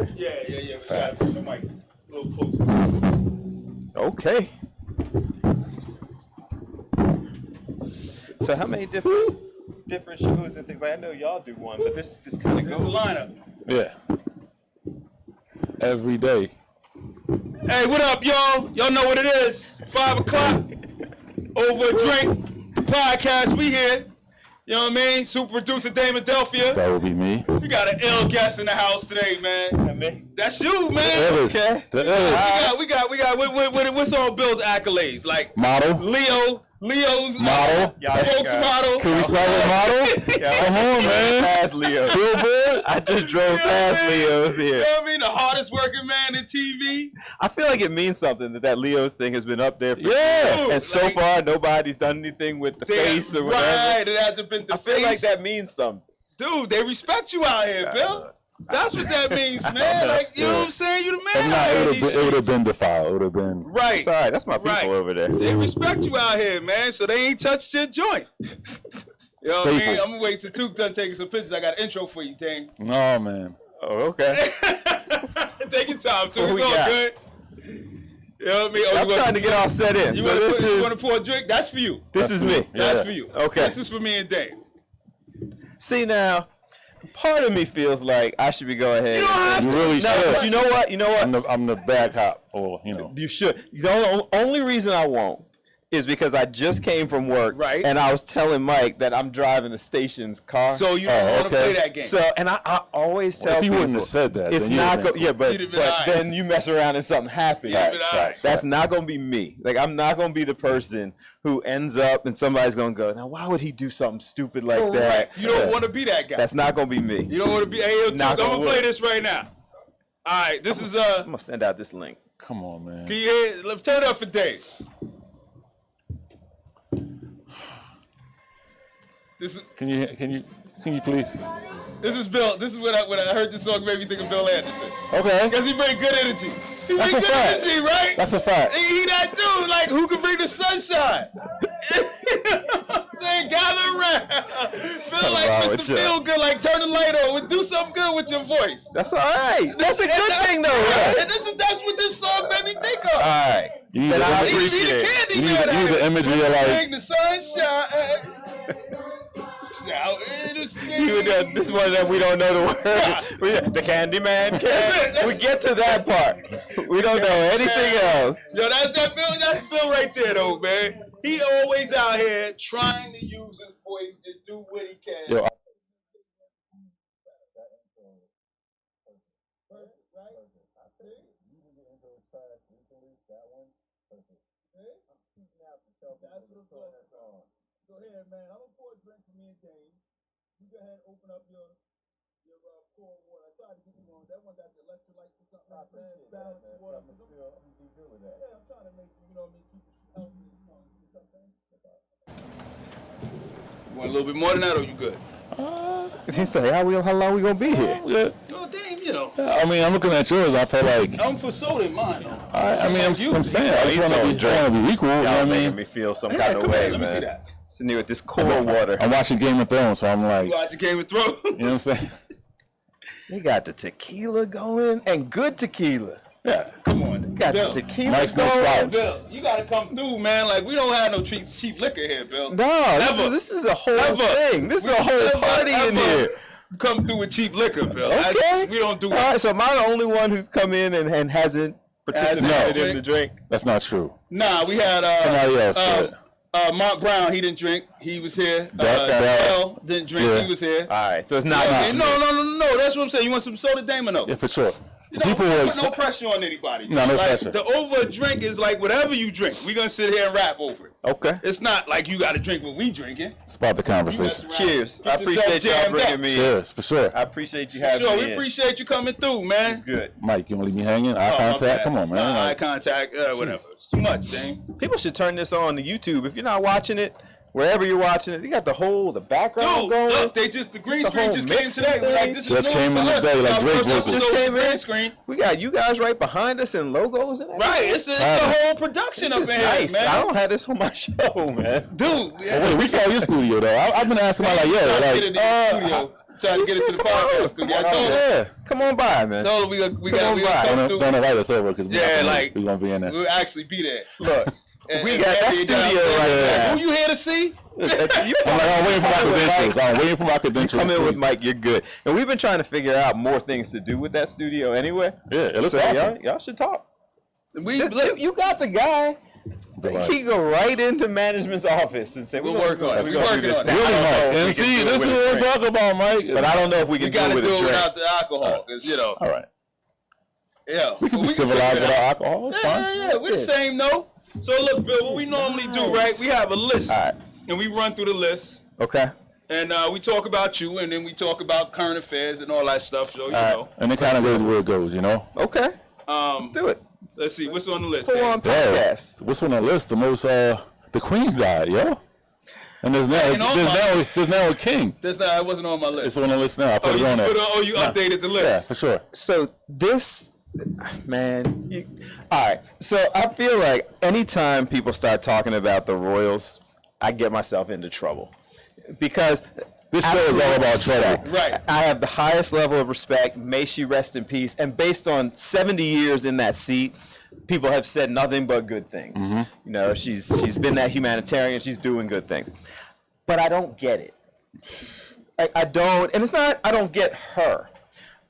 Okay. Yeah. Facts. The mic a little closer. Okay. So how many different shows and things? Like I know y'all do one, but this just kind of goes. The lineup. Yeah. Every day. Hey, what up, y'all? Y'all know what it is. 5 o'clock. Over a drink. Podcast. We here. You know what I mean? Super producer Damon Delphia. That would be me. We got an ill guest in the house today, man. Me? That's you, man. Okay. We got. What's all Bill's accolades? Like Model. Leo's Model. spokesmodel. Can we start with model? Come on, man. Past Leo. Billboard. I just drove past Leo's You here. know what I mean? The hardest working man in TV. I feel like it means something that Leo's thing has been up there for Yeah. years. And so far, nobody's done anything with the face or whatever. Right, it hasn't been the I feel face. like that means something. Dude, they respect you out here, Bill. That's what that means, man. Like, you know what I'm saying? You the If man not, out here in it these would have streets. been defiled. It would have been. Right. Sorry, that's my people Right. over there. They respect you out here, man, so they ain't touched your joint. You know what I mean? Staple. I'm gonna wait till Took done taking some pictures. I got an intro for you, Dane. No, man. Oh, okay. Take your time, Took. What we It's all got? good. You know what I mean? I'm trying to get all set in. You So this want is to pour a drink? That's for you. this is me. That's Yeah. for you. Okay. This is for me and Dane. See now, part of me feels like I should be going ahead. You don't have You to. really No, should. but you know what? You know what? I'm the bad cop, or you know. You should. The only reason I won't is because I just came from work, Right. And I was telling Mike that I'm driving the station's car. So you don't want to okay. play that game. So, and I always tell If he people, wouldn't have said that, it's then not you'd go, have yeah, but, You'd have been all right. then you mess around and something happens. You'd have been all right. That's not gonna be me. Like I'm not gonna be the person who ends up and somebody's gonna go, now why would he do something stupid like that? Correct. You don't want to be that guy. That's not gonna be me. You don't want to be. Hey, yo, Took, I'm Knock on gonna play wood. this right now. All right, this is I'm gonna send out this link. Come on, man. Can you hear? Let's turn it up for Dave. Can you please? This is Bill. This is when I heard this song made me think of Bill Anderson. Okay. Because he bring good energy. He That's bring a good fact. energy, right? That's a fact. He that dude, like, who can bring the sunshine? You know what I'm saying? Gather around. Feel like wrong with Mr. you. Feel Good, like turn the light on. Do something good with your voice. That's all right. That's a good thing though, right? And that's what this song made me think of. All right. You need Then the I He imagery. be the appreciate it. candy You need man the- you out need the here. imagery of, like- Bring the sunshine. Shout in the This one that we don't know the word. The Candyman can. We get to that part. We don't know anything else. Yo, that's Bill right there, though, man. He always out here trying to use his voice and do what he can. Yo, Go ahead, man. I'm gonna pour a drink for me and Dane. You go ahead and open up your cold water. I tried to get you on. That one got the electrolytes or something like that. Balanced water. Yeah, I'm trying to make you know what I mean, keep it healthy. You know what I'm saying? You want a little bit more than that, or you good? He said, how long we gonna be here? yeah. Oh, damn, you know. I mean, I'm looking at yours. I feel like. I'm for soda in mine. I mean, I'm saying, I just want to be equal. You know what I Y'all making mean? me feel some Yeah, kind of come way, here, let me see man. that. Sitting here with this cold water. I'm watching Game of Thrones, so I'm like, You watch the Game of Thrones? you know what I'm saying? They got the tequila going and good tequila. Yeah. Come on. Got Bill. the tequila Mike's no going. slouch. Bill, you gotta come through, man. Like, we don't have no cheap liquor here, Bill. No, Ever. this is a whole Ever. thing. This is a whole Never, party in ever here. Come through with cheap liquor, Bill. Okay. We don't do All it. right, so am I the only one who's come in and hasn't participated No. in the drink? That's not true. Nah, we had Somebody else did. Mark Brown. He didn't drink. He was here. Bell Bell didn't drink. Yeah. He was here. All right, so it's not Yeah, just me. no. That's what I'm saying. You want some soda, Damon? Yeah, for sure. You know, People put will no pressure on anybody. No, no like, pressure. The over a drink is like whatever you drink. We gonna sit here and rap over it. Okay. It's not like you gotta drink what we drinking. It's about the conversation. Cheers. Get I appreciate y'all yourself bringing jammed me in. Cheers, for sure. I appreciate you having Sure, me we in. appreciate you coming through, man. Good. Mike, you want to leave me hanging? Eye Oh, my contact? bad. Come on, man. Nah, eye Like, contact, whatever. It's too much, Dane. People should turn this on to YouTube. If you're not watching it, wherever you're watching it, you got the background Dude, going. look, the green The screen whole just came mixing today. We're like, thing. this Just is new came for in us. today, This like is our Drake first vocals. episode Just with came green in. screen. We got you guys right behind us and logos and everything. Right, it's the whole production This up is in nice. here, I man. don't have this on my show, man. Dude, wait, we saw your studio, though. I've been asking, like, Trying to yeah, get into the studio. trying to get into the podcast studio. I told him. Yeah, come on by, man. Told him we on by. come through. Don't invite us over because we're gonna be in there. We'll actually be there. Look, And we got that studio right there. Who you here to see? I'm waiting for my credentials. I'm waiting for my credentials. Come in with Mike, you're good. And we've been trying to figure out more things to do with that studio anyway. Yeah, it looks So awesome. y'all should talk. You got the guy. He go right into management's office and say, We'll work on it. We're We're gonna do working this on it. now. Really, I don't know Mike. if we And can see, do it this is with a what drink. I'm talking about, Mike. But I don't know if we we can do got it to with do a it drink. without the alcohol, because All right. Yeah, We can be figure civilized it without out. alcohol. It's fine. Yeah, we're the same though. So look, Bill, what we normally do, right? We have a list, All right. and we run through the list, Okay. and we talk about you, and then we talk about current affairs and all that stuff. So you know, And it kind of goes where it goes, you know? Okay. Let's do it. let's see what's on the list. Full Dave? on podcast. What's on the list? The most, the Queen died, yo. And there's now a king. That's not. It wasn't on my It's list. on the list now. I Oh, put you it on just there. put it on, you updated the list. Yeah, for sure. So this, man, all right. So I feel like anytime people start talking about the Royals, I get myself into trouble because This show is all about respect. trouble. Right. I have the highest level of respect. May she rest in peace. And based on 70 years in that seat, people have said nothing but good things. You know, she's been that humanitarian. She's doing good things. But I don't get it. I don't, and it's not, I don't get her.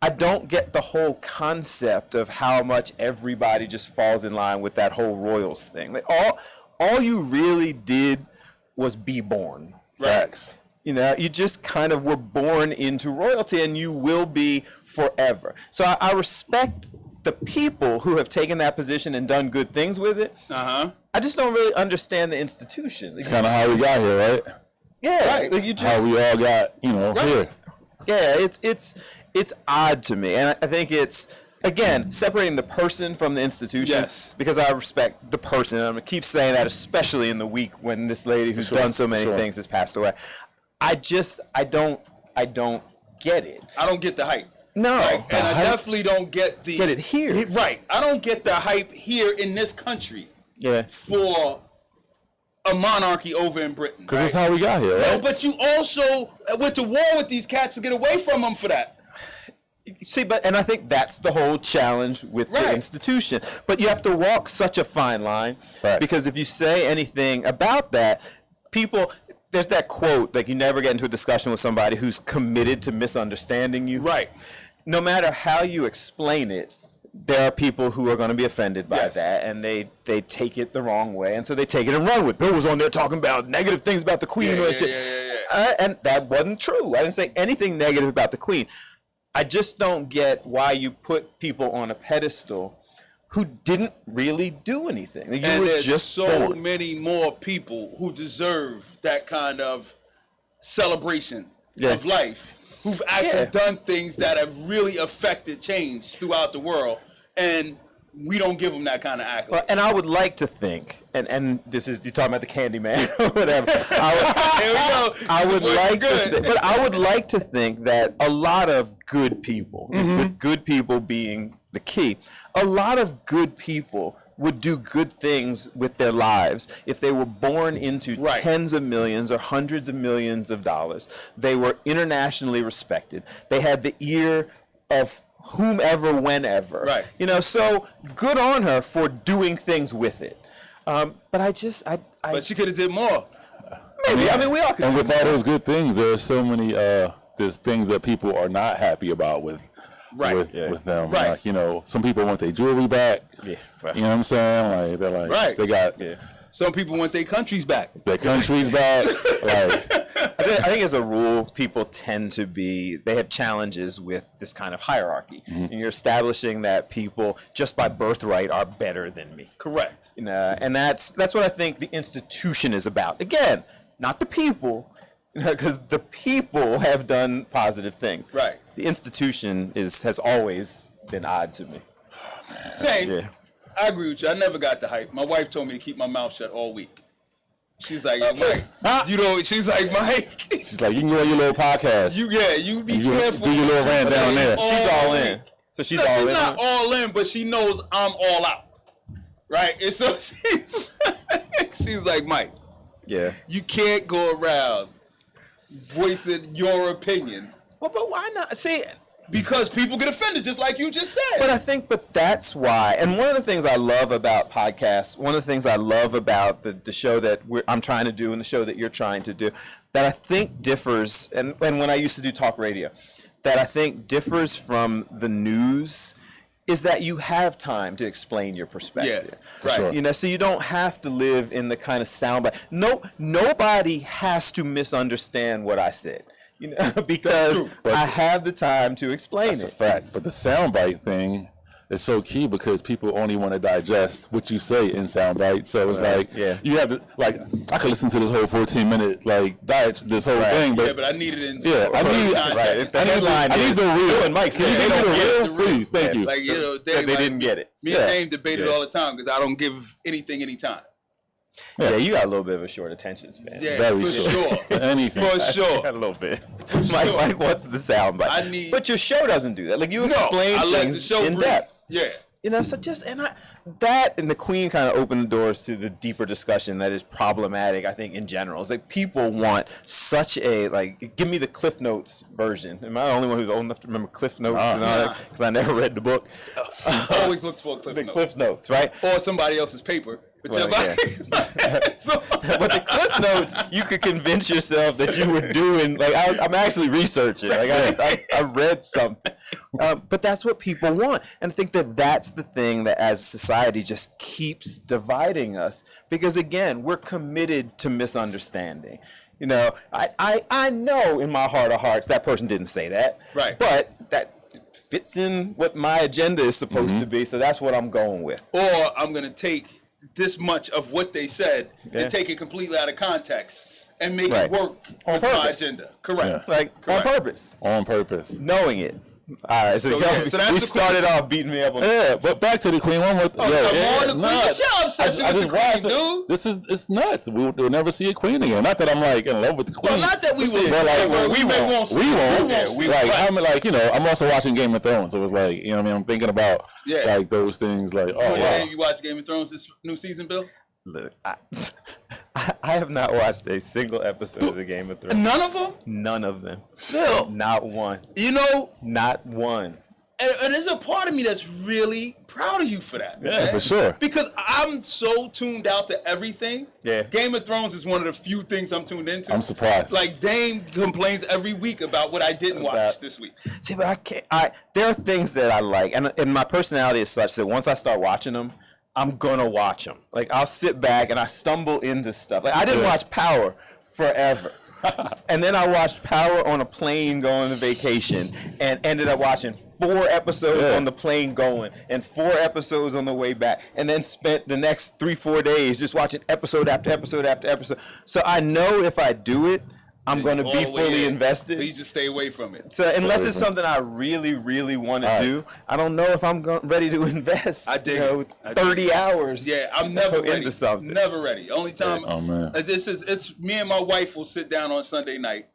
I don't get the whole concept of how much everybody just falls in line with that whole Royals thing. Like all you really did was be born. Facts. You know, you just kind of were born into royalty and you will be forever. So I respect the people who have taken that position and done good things with it. I just don't really understand the institution. It's kind of how we got here, right? Yeah, like you just How we all got, here. yeah, it's odd to me, and I think it's again separating the person from the institution. Yes. Because I respect the person, and I'm gonna keep saying that, especially in the week when this lady who's done so many things has passed away. I don't get it. I don't get the hype. No, And I definitely don't get the Get it here. Right. I don't get the hype here in this country yeah. for a monarchy over in Britain. Because that's how we got here, Oh, right? but you also went to war with these cats to get away from them for that. See, and I think that's the whole challenge with the Right. institution. But you have to walk such a fine line Right. because if you say anything about that, there's that quote, like you never get into a discussion with somebody who's committed to misunderstanding you. Right. No matter how you explain it, there are people who are going to be offended by Yes. that, and they take it the wrong way, and so they take it and run with it. Bill was on there talking about negative things about the Queen. Yeah, and shit. And that wasn't true. I didn't say anything negative about the Queen. I just don't get why you put people on a pedestal who didn't really do anything. You And were there's just so born. many more people who deserve that kind of celebration of life, who've actually done things that have really affected change throughout the world, and we don't give them that kind of accolade. Well, and I would like to think, and this is, you're talking about the Candyman or whatever. I would like but I would like to think that a lot of good people, with good people being the key, a lot of good people would do good things with their lives if they were born into tens of millions or hundreds of millions of dollars. They were internationally respected. They had the ear of whomever, whenever. Right. You know, so good on her for doing things with it. But But she could have did more. maybe. I mean, we all could. And with all those good things, there's so many, there's things that people are not happy about with them. Right. Like, some people want their jewelry back. Yeah. Right. You know what I'm saying? Like, they're like, Right. they got Some people want their countries back. their countries back. Like, I think as a rule, people tend to they have challenges with this kind of hierarchy. And you're establishing that people, just by birthright, are better than me. Correct. You know, and that's what I think the institution is about. Again, not the people, because the people have done positive things. Right. The institution has always been odd to me. Same. Yeah. I agree with you. I never got the hype. My wife told me to keep my mouth shut all week. She's like, Mike, she's like, Mike. she's like, you can go on your little podcast. You be You careful. do your little rant down there. She's all in. So she's all in. She's not all in, but she knows I'm all out. Right? And so she's like, Mike, Yeah. you can't go around voicing your opinion Well, but why not? See, Because people get offended, just like you just said. but that's why. And one of the things I love about podcasts, one of the things I love about the show that I'm trying to do and the show that you're trying to do, that I think differs, and when I used to do talk radio, that I think differs from the news, is that you have time to explain your perspective. Yeah, right. Sure. You know, so you don't have to live in the kind of soundbite. Nobody has to misunderstand what I said. You know, because I have the time to explain That's a it. fact. But the soundbite thing is so key because people only want to digest what you say in soundbite. So it's like, you have to, like, I could listen to this whole 14-minute, like, this whole thing, but but I need it in. I need the real. And Mike said they don't get it. Please, thank you. Like, you know, Said Dave, they didn't get it. Me and Dave debate it all the time because I don't give anything any time. Yeah, you got a little bit of a short attention span. Yeah, Very for sure. sure. Anything. For sure. Got a little bit. Mike, what's the soundbite? But your show doesn't do that. Like you explain I let things the show in breathe. depth. Yeah. You know, so that and the Queen kind of opened the doors to the deeper discussion that is problematic, I think, in general. It's like people want such a, like, give me the Cliff Notes version. Am I the only one who's old enough to remember Cliff Notes and all that? Because I never read the book. Always looked for a Cliff The Note. Cliff Notes, right? Or somebody else's paper. Well, Whichever. But the Cliff Notes, you could convince yourself that you were doing, like, I'm actually researching. Like, I read something. But that's what people want. And I think that that's the thing that as a society just keeps dividing us. Because, again, we're committed to misunderstanding. You know, I know in my heart of hearts that person didn't say that. Right. But that fits in what my agenda is supposed to be. So that's what I'm going with. Or I'm going to take this much of what they said and take it completely out of context and make it work On with purpose. my agenda. Correct. Like, Correct. on purpose. On purpose. Knowing it. All right, so that's we the started off beating me up on Yeah, but back to the Queen. One more. Come on, the Queen. What's your obsession with the Queen, dude? This is it's nuts. We'll never see a Queen again. Not that I'm like in love with the Queen. Well, not that we will. But like we won't. We won't. Yeah, We like I'm like I'm also watching Game of Thrones. So it's like you know what I mean. I'm thinking about like those things. Like You watch Game of Thrones this new season, Bill? Look, I have not watched a single episode of the Game of Thrones. None of them? None of them. Bill. Not one. You know, Not one. and there's a part of me that's really proud of you for that. Yeah, man. for sure. Because I'm so tuned out to everything. Yeah. Game of Thrones is one of the few things I'm tuned into. I'm surprised. Like Dame complains every week about what I didn't watch this week. See, but I can't. There are things that I like, and my personality is such that once I start watching them, I'm gonna watch them. Like I'll sit back and I stumble into stuff. Like I didn't watch Power forever. And then I watched Power on a plane going on vacation and ended up watching 4 episodes on the plane going and 4 episodes on the way back, and then spent the next 3-4 days just watching episode after episode after episode. So I know if I do it, I'm going to be fully invested. So you just stay away from it. So unless it's something I really, really want to do, I don't know if I'm ready to invest. I dig it. 30 hours. Yeah, I'm never ready. Into something. Never ready. Only time. Oh man. It's me and my wife will sit down on Sunday night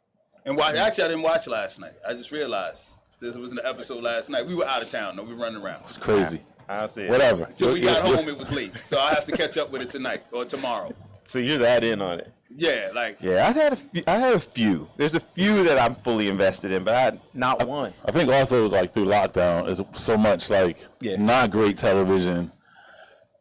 and watch. Actually, I didn't watch last night. I just realized this was an episode last night. We were out of town. though. We were running around. It's crazy. I'll see it. Whatever. Till we got home, it was late. So I have to catch up with it tonight or tomorrow. So you're that in on it. Yeah, like Yeah, I had a few. There's a few that I'm fully invested in, but I had not one. I think also it was like through lockdown is so much like not great television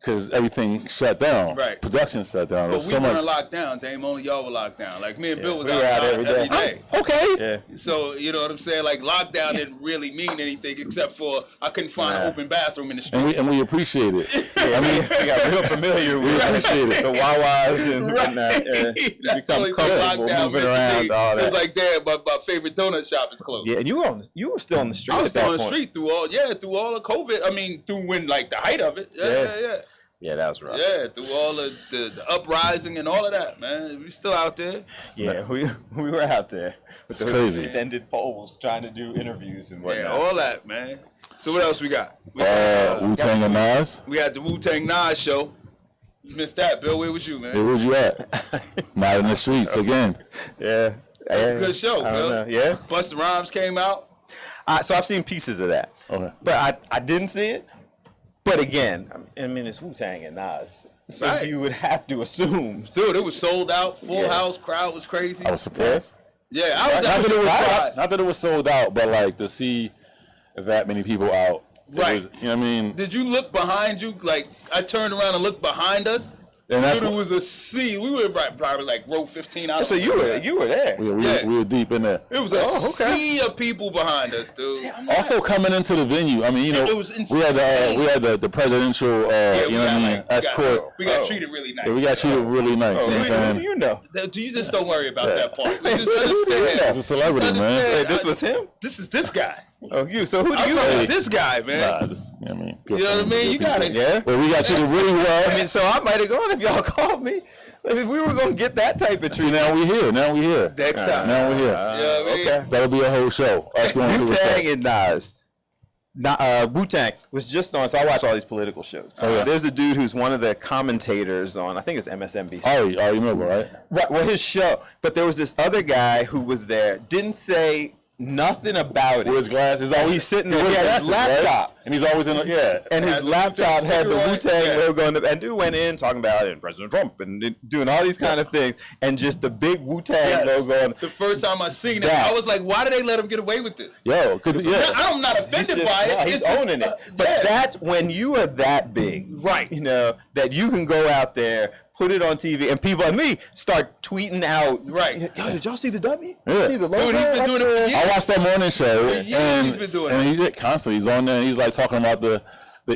because everything shut down. Right. Production shut down. But we so much. weren't locked down, Dame. Only y'all were locked down. Like me and Bill was we were out outside every every day. day. Okay. Yeah. So you know what I'm saying? Like lockdown didn't really mean anything except for I couldn't find an open bathroom in the street. And we appreciate it. I mean, we got real familiar with appreciate it. the Wawas and whatnot. That's the only thing lockdown moving meant to around, me. all that. It's like, damn, my favorite donut shop is closed. Yeah, and you were still on the street. I was at still that on the point. street through all of COVID. I mean, through when like the height of it. Yeah. Yeah, that was rough. Yeah, through all the uprising and all of that, man. We still out there. Yeah, we were out there with those crazy. extended poles trying to do interviews and whatnot. Yeah, all that, man. So what else we got? Wu-Tang and Nas. We had the Wu-Tang Nas show. You missed that, Bill. Where was you, man? Where was you at? Not in the streets again. Yeah, That was a good show, I don't Bill. know. Yeah. Busta Rhymes came out. So I've seen pieces of that. Okay. But I didn't see it. But again, I mean it's Wu-Tang and Nas. So Right. you would have to assume. Dude, it was sold out, full Yeah. house, crowd was crazy. I was surprised. Yeah, I was Not surprised. that it was sold out, but like to see that many people out. Right. Was, you know what I mean? Did you look behind you? Like, I turned around and looked behind us. And that's Dude, it was a sea. We were probably like row 15 out. So you were there. we were deep in there. It was a sea of people behind us, dude. Also coming into the venue, I mean, you know, It was we had insane. the presidential, you know what I mean, escort. We got treated really nice. Yeah, we got treated really nice. You know what I'm saying? You know. You just don't worry about that part. We just understand. He's a celebrity, Just man. understand. Wait, this was him? This is this guy. Oh, you. So who do I'm you talking know? about this guy, man. Nah, just, you know what I mean? You know what I mean? You got it. Yeah. Well, we got treated really well. I mean, so I might have gone if y'all called me. If we were gonna get that type of See, treatment. now we here. Now we here. Next time. Now we're here. Yeah, man. Okay. That'll be a whole show. Us going through Wu-Tang it. and Nas. Wu-Tang was just on, so I watch all these political shows. yeah. There's a dude who's one of the commentators on, I think it's MSNBC. Oh, you remember, right? Right, well, his show. But there was this other guy who was there, didn't say nothing about it. With his glasses. He's sitting there, with he had glasses, his laptop. right? And he's always in a, And his Has the laptop Wu-Tang had the sticker on it? Wu-Tang Yeah. logo on the, and dude went in talking about it and President Trump and doing all these kind of things and just the big Wu-Tang logo on. The first time I seen it, That. I was like, why did they let him get away with this? Yo, because, yeah. I'm not offended by it. He's It's just, owning it. But yeah. that's when you are that big, Right. You know, that you can go out there, put it on TV, and people like me start tweeting out. Right. Yo, did y'all see the W? Yeah. See the logo? Dude, he's been up doing it there? for years. I watched that morning show. For years and, he's been doing and it. he did constantly. He's on there and he's like talking about the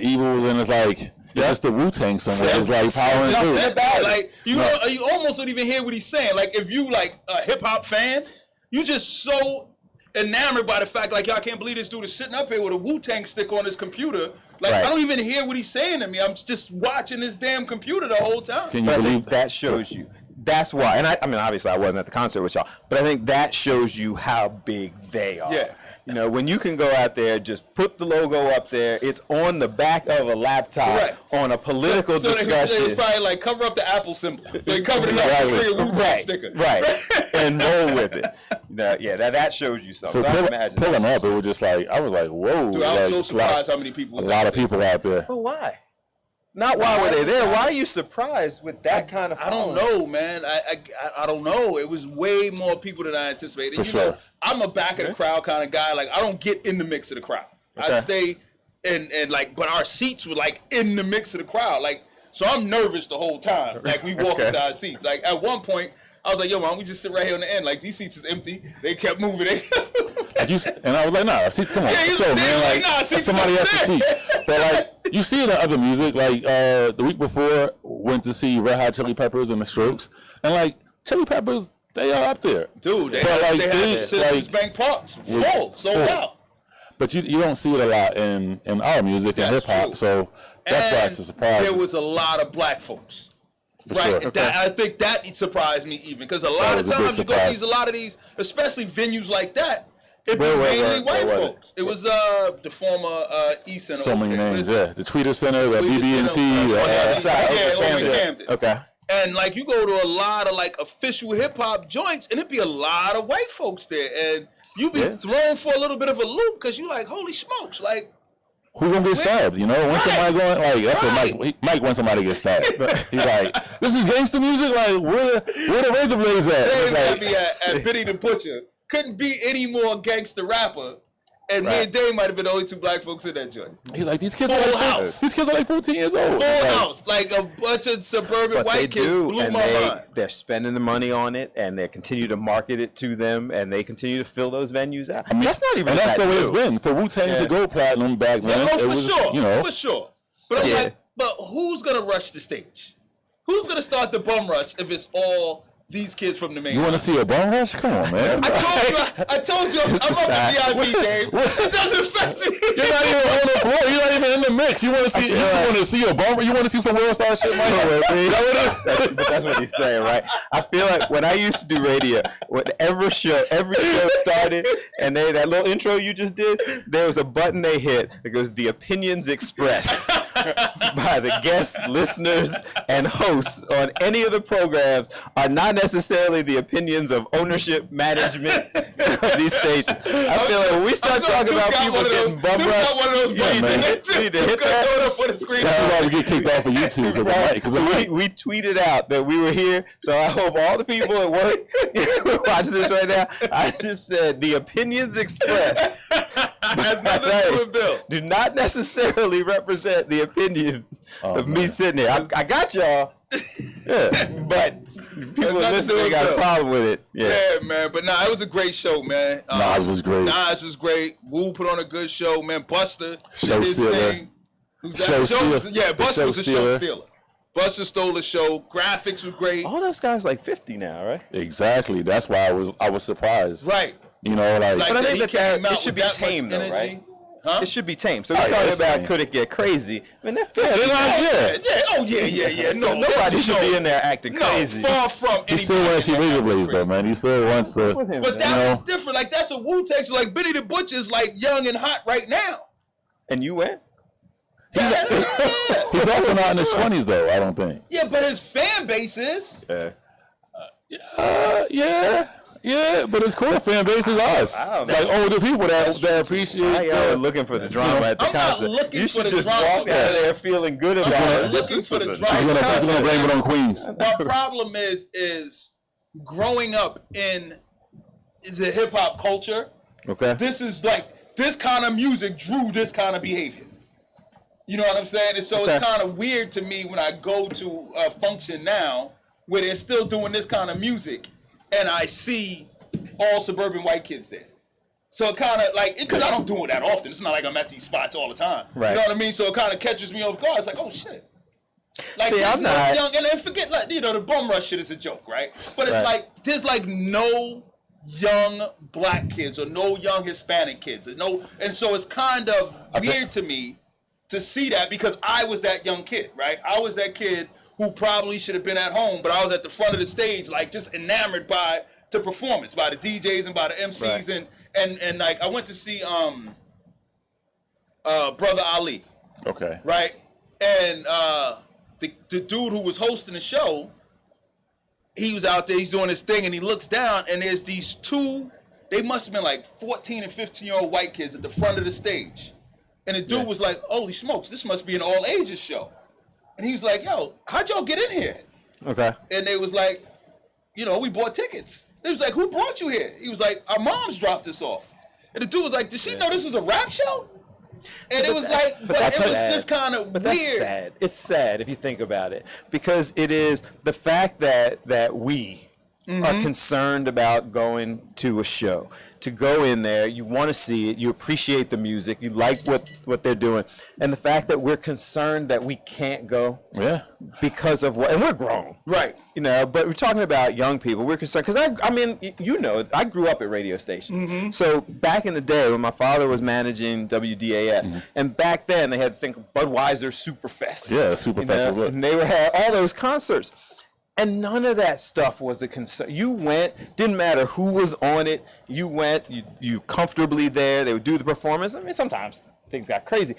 evils and it's like, it's just the Wu-Tang symbol. It's like power and nothing truth. about it. Like you almost don't even hear what he's saying. Like if you like a hip hop fan, you just so enamored by the fact like y'all can't believe this dude is sitting up here with a Wu-Tang stick on his computer. Like Right. I don't even hear what he's saying to me. I'm just watching this damn computer the whole time. Can you But I believe think that shows you. That's why. And I mean, obviously, I wasn't at the concert with y'all, but I think that shows you how big they are. Yeah. You know, when you can go out there, just put the logo up there. It's on the back of a laptop Right. on a political So they discussion. was probably like cover up the Apple symbol. So he covered it up Right. with a Wu-Tang Right. sticker. Right. And roll with it. You know, yeah, that shows you something. So So I imagine. pulling up, it was just like, I was like, whoa. Dude, I was like, so it's a lot- surprised how many people A was lot out of there. people out there. But why? Not why were they there? Why are you surprised with that kind of I don't know, man. I don't know. It was way more people than I anticipated. For You know, sure. I'm a back of the crowd kind of guy. Like I don't get in the mix of the crowd. I stay and like, but our seats were like in the mix of the crowd. Like, so I'm nervous the whole time. Like we walk into our seats. Like at one point, I was like, yo, man, we just sit right here on the end. Like these seats is empty. They kept moving. And I was like, nah, see, come on, Yeah, let's he's go, like, man. like, Like, nah, see, somebody has to there. see. But like, you see it in other music. Like the week before, went to see Red Hot Chili Peppers and the Strokes, and like Chili Peppers, they are up there, Dude, they But, had, like, they had this, Citizens like, Bank Parks full, sold full. out. But you don't see it a lot in our music and hip That's hop. true. So that's why And it's a surprise. there was a lot of black folks. For Right, sure. and that, I think that surprised me even because a lot of was a big times you go to surprise. a lot of these, especially venues like that, it be Where mainly was white it? folks. It was the former East Center. So over many there. What names, is it? yeah. The Tweeter Center, the Tweeter BB&T. Center, on the other side, over over Camden. Camden. Okay. And like you go to a lot of like official hip hop joints, and it be a lot of white folks there, and you be Yeah. thrown for a little bit of a loop because you like, holy smokes, like. Who's gonna get stabbed? You know, when Right. somebody going like that's Right. what Mike wants somebody to get stabbed. He's like, this is gangster music. Like, where the razor blades at? They It's had like, me at Benny the Butcher. Couldn't be any more gangster rapper. And me and Dave might have been the only two black folks in that joint. he's like, these kids Full are like, house. these kids are like 14 years old. Full Like, house. Like a bunch of suburban But they white kids do, blew and my mind. they're spending the money on it, and they continue to market it to them, and they continue to fill those venues out. I mean, that's not even and that's that the way new. it's been for Wu-Tang Yeah. to go platinum back then. Oh, it for was, sure. you know, For sure. But I'm Yeah. like, but who's going to rush the stage? Who's going to start the bum rush if it's all these kids from the main you want to line? see a bum rush? Come on, man. I told you, I'm up at VIP, Dave. It doesn't affect me. You're not even on the floor. You're not even in the mix. You want to see? You just want to see a bumper. You want to see some world star shit, Mike? That's what he's saying, right? I feel like when I used to do radio, every show started, and that little intro you just did, there was a button they hit that goes "The Opinions Expressed," by the guests, listeners, and hosts on any of the programs are not necessarily the opinions of ownership, management of these stations. I feel like when we start talking about people getting bum rushed, one of those buttons. we need to hit that. Going up for the screen. That's why we get kicked off of YouTube. Because So we tweeted out that we were here, so I hope all the people at work watch this right now. I just said the opinions expressed Has nothing to do with Bill. do not necessarily represent the opinions of me sitting here. I got y'all, but people listening got a problem with it. Yeah, man. But nah, it was a great show, man. Nas was great. Nas was great. Wu put on a good show, man. Buster Show did his stealer. thing. Who's that? Show stealer. Yeah, Buster Show was a show stealer. stealer. Buster stole the show. Graphics were great. All those guys like 50 now, right? Exactly. That's why I was surprised. Right. You know, like But I think he came that out it should with be that much tame, though, energy. right? Huh? It should be tame. So we're Oh, yeah, talking it's about tame. could it get crazy? I mean, they're 50. they're not now. Yeah. Oh, yeah. So nobody should be in there acting No, crazy. far from he still wants to see razor blades, though, man. He still wants to. With him, But man. that was different. Like, that's a Wu takes. Like, Benny the Butcher's like young and hot right now. And you went? Yeah, He's also not in his 20s, though. I don't think. yeah, but his fan base is. Yeah, but his core fan base is us. I don't know. Like older people that appreciate. I y'all looking for the drama at the I'm not concert. looking You for should the just drama, walk out man. of there feeling good about not it. looking This for was the a drama. He's nice gonna concert. blame it on Queens. My problem is growing up in the hip hop culture. Okay. This is like this kind of music drew this kind of behavior. You know what I'm saying? And so Okay. it's kind of weird to me when I go to a function now where they're still doing this kind of music, and I see all suburban white kids there. So it kind of like, because I don't do it that often. It's not like I'm at these spots all the time. Right. You know what I mean? So it kind of catches me off guard. It's like, oh shit. Like, See, there's I'm no not- young, and then forget, like, you know, the bum rush shit is a joke, right? But it's Right. like, there's like no young black kids or no young Hispanic kids. And so it's kind of weird to me to see that because I was that young kid, right? I was that kid who probably should have been at home, but I was at the front of the stage, like just enamored by the performance, by the DJs and by the MCs, Right. and like I went to see Brother Ali, Okay. right? And the dude who was hosting the show, he was out there, he's doing his thing, and he looks down, and there's these two, they must have been like 14 and 15-year-old white kids at the front of the stage. And the dude was like, holy smokes, this must be an all ages show. And he was like, yo, how'd y'all get in here? Okay. And they was like, you know, we bought tickets. They was like, who brought you here? He was like, our moms dropped us off. And the dude was like, did she know this was a rap show? And it was like, but it was sad. just kind of But weird. that's sad. It's sad if you think about it, because it is the fact that we are concerned about going to a show. To go in there, you want to see it, you appreciate the music, you like what they're doing, and the fact that we're concerned that we can't go Yeah. because of what, and we're grown, Right. you know, but we're talking about young people. We're concerned because I mean, you know, I grew up at radio stations. So back in the day when my father was managing WDAS, and back then they had to think of Budweiser Superfest. Yeah, Superfest was lit. and they had all those concerts. And none of that stuff was a concern. You went, didn't matter who was on it. You went, you comfortably there. They would do the performance. I mean, sometimes things got crazy.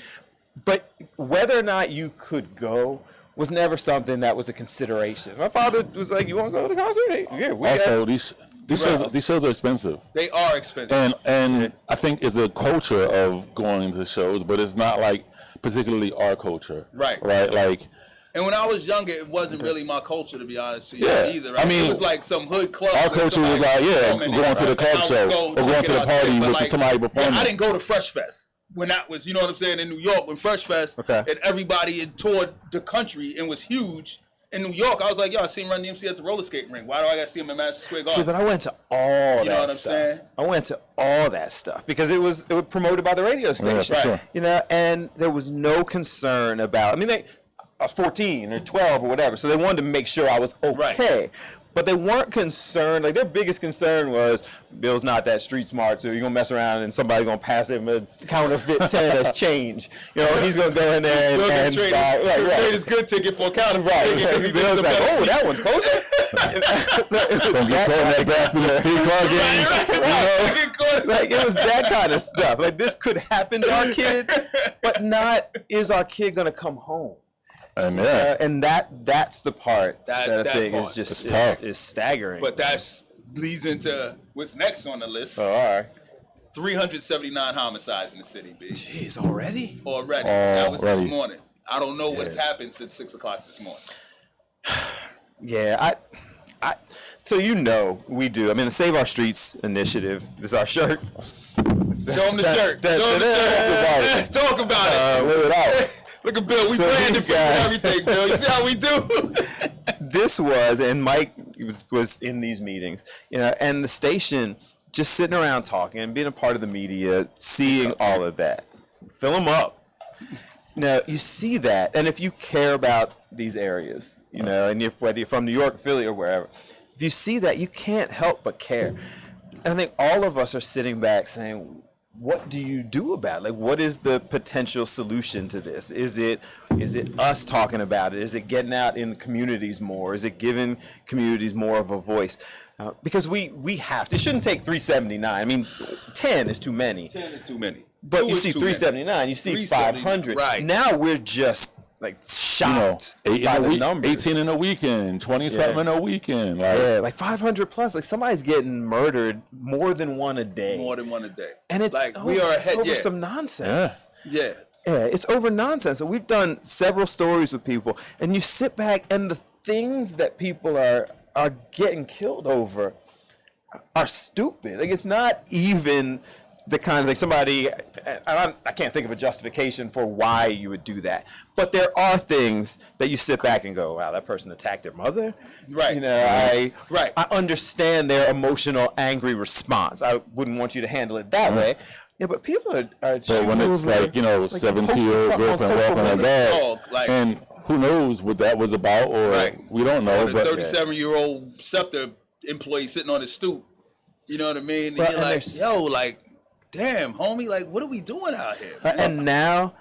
But whether or not you could go was never something that was a consideration. My father was like, you want to go to the concert? Yeah, we Also, got these shows are expensive. They are expensive. And I think it's a culture of going to shows, but it's not like particularly our culture. Right. Right. Like, And when I was younger, it wasn't really my culture, to be honest with you, Yeah, either. Right? I mean, it was like some hood club. our where culture was somebody like, yeah, performing going it, to the right? club And I show would go or check going it to the out party there, but with somebody performing. I didn't go to Fresh Fest when that was, you know what I'm saying, in New York, when Fresh Fest, Okay. and everybody had toured the country and was huge. In New York, I was like, yo, I seen Run DMC at the roller skating rink. Why do I got to see him in Madison Square Garden? See, but I went to all You know that what I'm stuff. saying? I went to all that stuff because it was promoted by the radio station. for sure. You know, and there was no concern about. I mean, I was 14 or 12 or whatever, so they wanted to make sure I was okay. But they weren't concerned. Like their biggest concern was Bill's not that street smart, so you're gonna mess around and somebody's gonna pass him a counterfeit 10 as change. You know, he's gonna go in there and trade his good ticket for a counterfeit ticket. Right. Bill's like, oh, that one's closer. Don't get caught in that grass in the street car game. Like it was that kind of stuff. Like this could happen to our kid, but not is our kid gonna come home? And that's the part that I think is just is staggering. But that leads into what's next on the list. Oh, all right. 379 homicides in the city, B. Jeez, already? Already. That was this morning. I don't know what's happened since 6 o'clock this morning. Yeah, so we do. I mean, the Save Our Streets initiative. This is our shirt. Show them the shirt. Show them the shirt. Talk about it. Live it out. Look at Bill. We planned it for everything, Bill. You see how we do? This was, and Mike was in these meetings, you know, and the station just sitting around talking and being a part of the media, seeing all of that. Fill them up. Now, you see that, and if you care about these areas, you know, and whether you're from New York, Philly, or wherever, if you see that, you can't help but care. And I think all of us are sitting back saying, what do you do about it? Like, what is the potential solution to this? Is it us talking about it? Is it getting out in communities more? Is it giving communities more of a voice? Because we have to. It shouldn't take 379. I mean, 10 is too many. 10 is too many. But you see 379, you see 500. Right. Now we're just like shocked by the numbers. 18 in a weekend, 20-something in a weekend. Like 500 plus. Like somebody's getting murdered more than one a day. More than one a day. And it's like we are ahead. Over some nonsense. Yeah. Yeah, it's over nonsense. And we've done several stories with people, and you sit back, and the things that people are getting killed over are stupid. Like it's not even the kind of like somebody, I can't think of a justification for why you would do that. But there are things that you sit back and go, wow, that person attacked their mother. Right. You know, I understand their emotional, angry response. I wouldn't want you to handle it that way. Yeah, but people are but when it's like, 17-year-old girlfriend walking a dog, and who knows what that was about, or we don't know. Or the 37-year-old SEPTA employee sitting on his stoop. You know what I mean? And you're like, yo, like, damn, homie, like, what are we doing out here, man? And now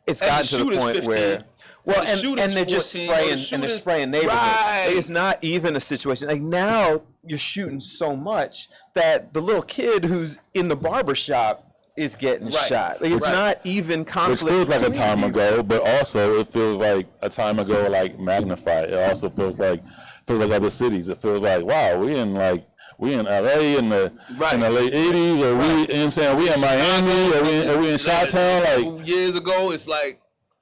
it's gotten to the point 15. where, well, and they're just 14, spraying, and they're spraying neighborhoods. Right. Like, it's not even a situation. Like now you're shooting so much that the little kid who's in the barber shop is getting shot. Like it's not even conflict. It feels like a time ago, but also it feels like a time ago, like magnified. It also feels like other cities. It feels like, wow, we in LA in the late 80s, or we, you know what I'm saying, we in Miami, or we in Chi-Town. Like years ago, it's like,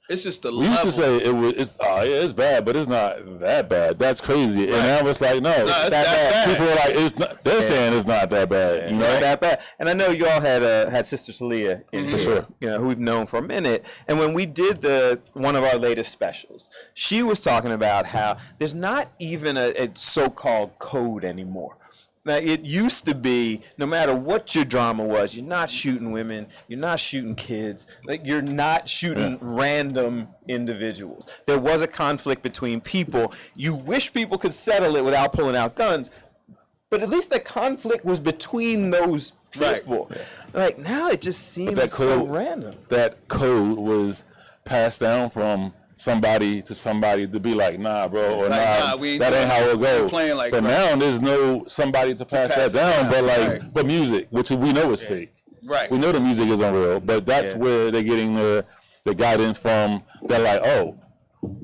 it's just the level. We used to say it's bad, but it's not that bad. That's crazy. And now it's like, no, it's that bad. People are like, it's not, they're saying it's not that bad. You know? It's that bad. And I know you all had Sister Talia in here, for sure. You know, who we've known for a minute. And when we did one of our latest specials, she was talking about how there's not even a so-called code anymore. Now, it used to be, no matter what your drama was, you're not shooting women, you're not shooting kids, like you're not shooting random individuals. There was a conflict between people. You wish people could settle it without pulling out guns, but at least the conflict was between those people. Right. Like now it just seems so random. That code was passed down from somebody to somebody to be like, nah, bro, or that ain't how it goes. But now there's no somebody to pass that down, but but music, which we know is fake. Right. We know the music is unreal, but that's where they're getting the guidance from. They're like, oh,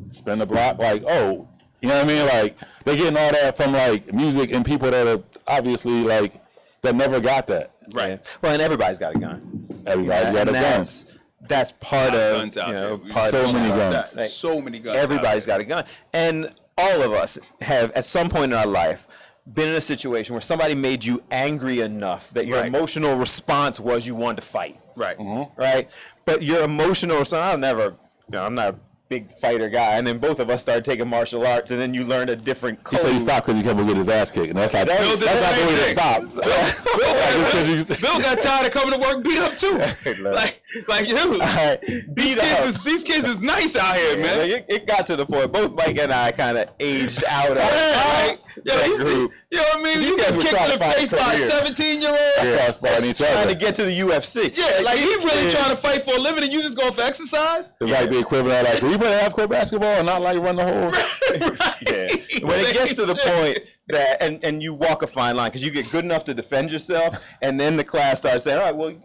spin the block, like, oh, you know what I mean? Like they're getting all that from like music and people that are obviously like that never got that. Right. Well, and everybody's got a gun. Everybody's got a gun. That's part of, guns out so many guns. Like, so many guns. Everybody's got a gun. And all of us have, at some point in our life, been in a situation where somebody made you angry enough that your emotional response was you wanted to fight. Right. Mm-hmm. Right? But your emotional response, I'm not a big fighter guy. And then both of us started taking martial arts, and then you learned a different code. He said he stopped because he kept getting his ass kicked. And that's not the way to stop. Bill got tired of coming to work beat up too. These kids is nice out here, man. Like it got to the point. Both Mike and I kind of aged out of it. group. You know what I mean? You guys get were kicked trying in to the fight face by a career. 17-year-old. That's why I spotting each Trying other. to get to the UFC. Yeah, like he really is- trying to fight for a living and you just going for exercise? It's like the equivalent of like, do you play half-court basketball and not like run the whole? Yeah. When it gets to the point that, and you walk a fine line because you get good enough to defend yourself, and then the class starts saying, all right, well, you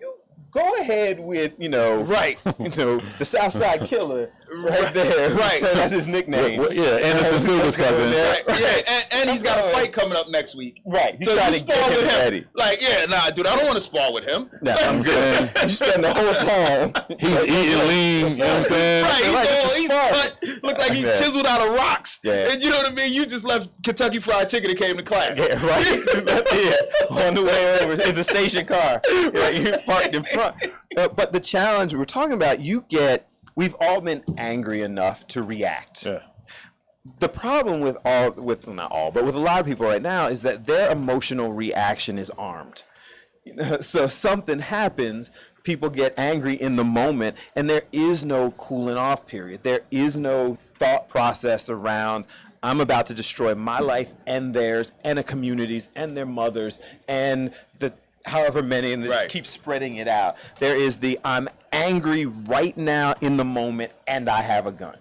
go ahead with, the Southside Killer right there. Right. That's his nickname. Yeah, Anderson Silva's cousin. Right, yeah, and he's got a fight coming up next week. Right. He's So trying you to get spar him with him. ready. Like, yeah, nah, dude, I don't want to spar with him. No, I'm good. You spend the whole time. He's eating lean, you know what I'm saying? Right, he's sparring. cut, look like he Yeah. chiseled out of rocks. Yeah. And you know what I mean? You just left Kentucky Fried Chicken and came to class. Yeah, right. Yeah, on the way over in the station car. Yeah, you parked in front. But the challenge we're talking about, we've all been angry enough to react. Yeah. The problem with not all, but with a lot of people right now is that their emotional reaction is armed. So something happens, people get angry in the moment, and there is no cooling off period. There is no thought process around, I'm about to destroy my life and theirs and a community's and their mothers and the however many, and Right. keep spreading it out. There is I'm angry right now in the moment and I have a gun.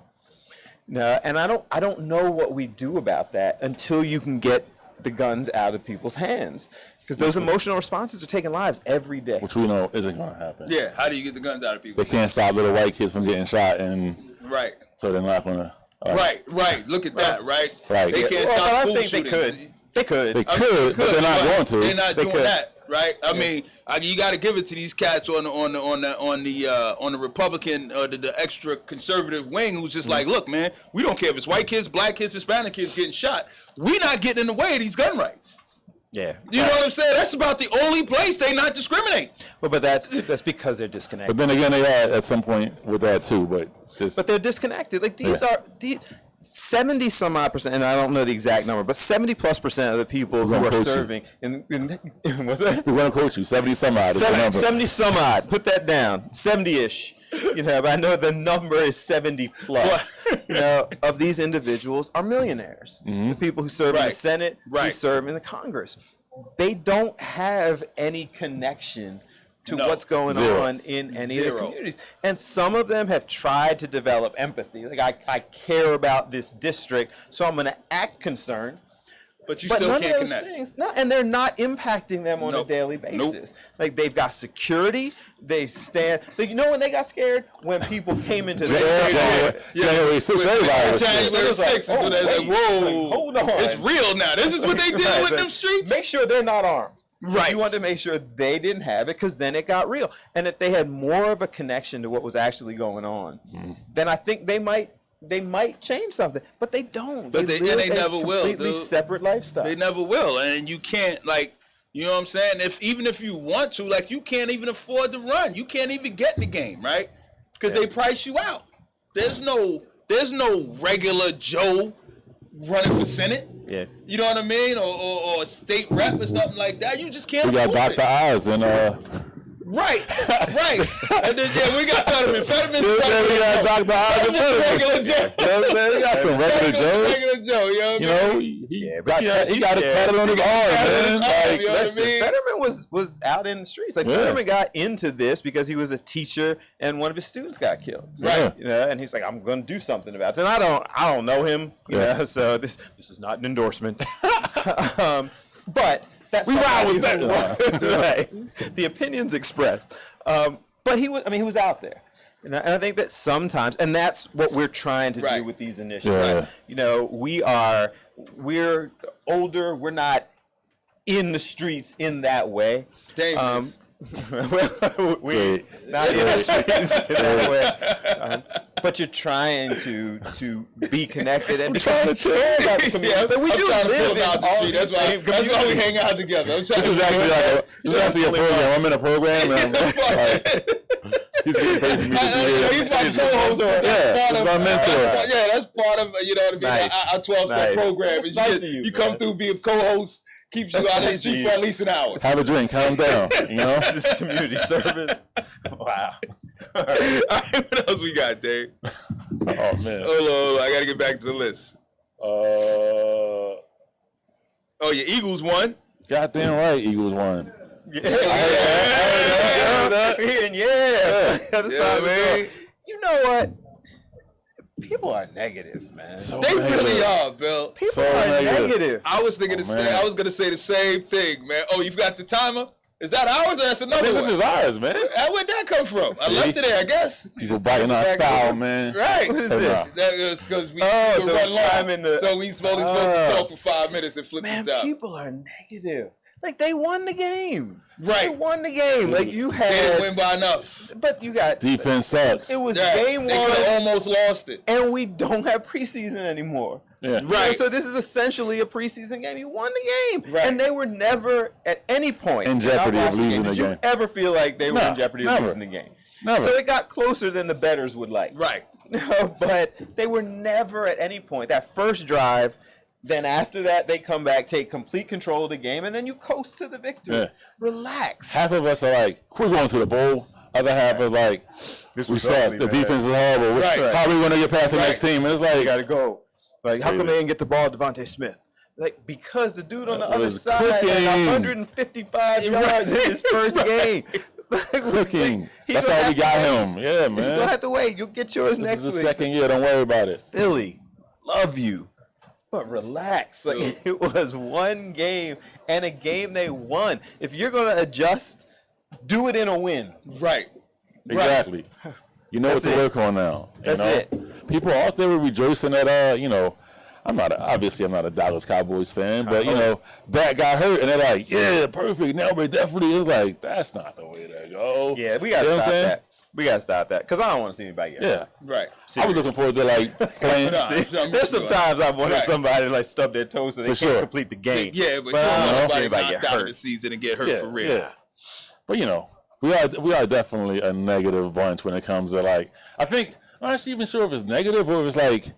No, and I don't know what we do about that until you can get the guns out of people's hands. Because those emotional responses are taking lives every day. Which we know isn't going to happen. Yeah, how do you get the guns out of people? They can't stop little white kids from getting shot, and Right. so they're not going to. Right. Look at that, right? Right. They can't Well, stop but I school think they shootings. could. They could. They could, but they're not going to. They're not They doing could. that, right? I mean, you got to give it to these cats on the Republican, the extra conservative wing, who's just like, look, man, we don't care if it's white kids, black kids, Hispanic kids getting shot. We not getting in the way of these gun rights. Yeah. You know what I'm saying? That's about the only place they not discriminate. Well, but that's because they're disconnected. But then again, they are at some point with that too. But They're disconnected. Like these Yeah. are the 70 some odd percent, and I don't know the exact number, but 70+% of the people who gonna are coach you. serving what's that? we're going to quote you 70 some odd. is the number. 70 some odd. Put that down. 70-ish. But I know the number is 70 plus. Of these individuals are millionaires. The people who serve in the Right. Senate, who Right. serve in the Congress. They don't have any connection to No. what's going Zero. on in any of the Zero. communities. And some of them have tried to develop empathy. Like, I care about this district, so I'm going to act concerned. But you But still none can't of those connect. things, and they're not impacting them on a Nope. daily Nope. basis. Like they've got security. They stand. Like, when they got scared when people came into January 6th, everybody was scared. January It was like, 6th is when they're like, wait, whoa, like, hold on. it's real now. This is what they deal Right, with in like, them streets. Make sure they're not armed. Right. You want to make sure they didn't have it, because then it got real. And if they had more of a connection to what was actually going on, then I think they might change something. But they don't. But they live a never will, completely dude. separate lifestyle. They never will, and you can't you know what I'm saying? Even if you want to, you can't even afford to run. You can't even get in the game, right? Because they price you out. There's no regular Joe running for Senate. Yeah. You know what I mean? Or state rep or something like that. You just can't We got afford Dr. it. Oz and Right. And then we got Fetterman. Fetterman's we got Dr. Oz and regular Joe. We got some regular Joes. Regular Joe, you know what I mean? He but got it tatted on his arm, man. You know what I Listen, mean? Fetterman was out in the streets. Like, Yeah. Fetterman got into this because he was a teacher and one of his students got killed. Right. And he's like, I'm going to do something about it. And I don't know him, so this is not an endorsement. But that's We ride with Fetterman. Fetterman. Right. The opinions expressed. But he was out there. And I think that sometimes, and that's what we're trying to Right. do with these initiatives. Yeah. We're older. We're not in the streets in that way. Dangerous. We're not in the streets in that way. But you're trying to be connected and trying to chill. about the community. So we I'm do trying to live fill in out the all street. these That's same why we communities. hang out together. I'm trying This is actually a program. I'm in a program. And he's getting paid for me to be here. He's my co-host. He's my mentor. Yeah, that's part of, you know what I mean, Nice. our 12-step Nice. program. That's Is nice of you, you come man. through being co-host, keeps you That's out of the nice of street you. for at least an hour. Have a drink. Calm down. You know. This is community service. Wow. All right, what else we got, Dave? Oh man. Hold on, I got to get back to the list. Oh, your Eagles won. Goddamn right, Eagles won. Yeah. Man. You know what? People are negative, man. They really are, Bill. People are negative. I was thinking I was gonna say the same thing, man. Oh, you forgot the timer? Is that ours or that's I another think one? this is ours, man. Where'd that come from? I left it there, I guess. People biting our style, man. Right. What is Hey, this? That is because we So run time long. in the. So we supposed to talk for 5 minutes and flip Man, it out. people are negative. Like they won the game. Right. They won the game. Like you They didn't had. win by enough. But you got. Defense sucks. It was Yeah, game they could have one, almost lost it. and we don't have preseason anymore. Yeah. Right. So this is essentially a preseason game. You won the game, Right. and they were never at any point In jeopardy I of watched the losing Did the you game. ever feel like they were No, in jeopardy of never. losing the game? Never. So it got closer than the bettors would like. Right. But they were never at any point. That first drive, then after that they come back, take complete control of the game, and then you coast to the victory. Yeah. Relax. Half of us are like, we're going to the bowl. Other half is like, we was suck. ugly, The man. defense is horrible. Right. How are we going to get past the next team? And it's like, You gotta go. Like, how come crazy. they didn't get the ball to Devontae Smith? Like, because the dude on the other was side had cooking. 155 yards in his first game. cooking. He That's gonna how have we to got wait. him. Yeah, He's gonna man. have to wait. You'll get yours This next is the week. second year. Don't worry about it. Philly, love you, but relax. Like it was one game and a game they won. If you're gonna adjust, do it in a win. Right. Exactly. You know That's what to it. work on now. You That's know? it. People out there were rejoicing that, you know, obviously I'm not a Dallas Cowboys fan, but you know, that got hurt and they're like, yeah, perfect. Now we're definitely, it's like, that's not the way to go. Yeah, we gotta You know what stop I'm saying? that. We gotta stop that because I don't want to see anybody get hurt. Yeah. Right. I was looking forward to like playing. Nah. There's some times I've wanted Right. somebody to like stub their toes so they For can't sure. complete the game. Yeah, but I you don't don't want want to see anybody anybody knocked get out of the hurt. season and get hurt Yeah, for real. yeah. But you know, we are definitely a negative bunch when it comes to like, I think, I'm not even sure if it's negative or if it's like,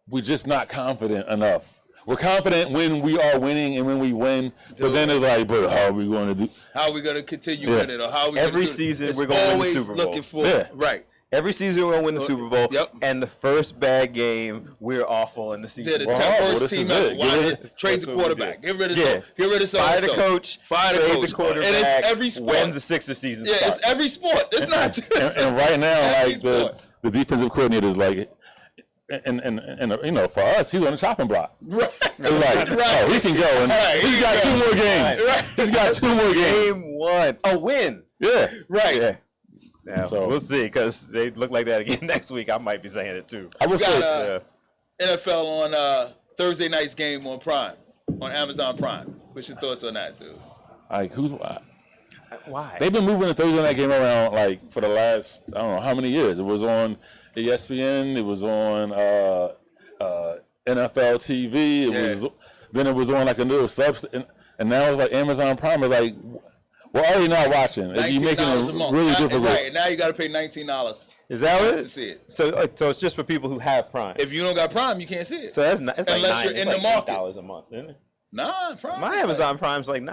we're just not confident enough. We're confident when we are winning and when we win, but then it's like, but how are we going to do? How are we going to continue Yeah. winning or how are we Every gonna do it? season It's we're gonna win the always Super Bowl. looking for Yeah. right. Every season we're gonna win the Super Bowl. Yep. And the first bad game, we're awful in the season. They're the Wow, 10th well, worst this team is ever. it. Why Get rid did- of- Trade that's the what we quarterback. did. Get rid of Yeah. get rid of so Fire the coach. Fire the trade coach. the quarterback. And it's every sport. Wins the Sixers season. Yeah, it's starts. every sport. It's not just And right now, every like the sport. defensive coordinator is like, and you know, for us, he's on the chopping block. Right. It's like, oh, he can go, and Right, he's he got can 2 go. more games. Right. He's got 2 more games. Game one. A win. Yeah, Right. Yeah. Now, So- we'll see because they look like that again next week. I might be saying it too. I would got, say, NFL on Thursday night's game on Prime, on Amazon Prime. What's your thoughts on that, dude? like, who's Why? they've been moving the Thursday night game around like for the last I don't know how many years. It was on ESPN. It was on NFL TV. Then it was on like a little substance, and now it's like Amazon Prime. Is like, we're already not watching. You're making $19 a it month. really Now- difficult. Right, now you got to pay $19 Is that what? to see it. So it's just for people who have Prime. If you don't got Prime, you can't see it. So that's not, it's like Unless you're it's in like the market. $8 a month, isn't it? Nah, Prime. My is Amazon Prime's like $9,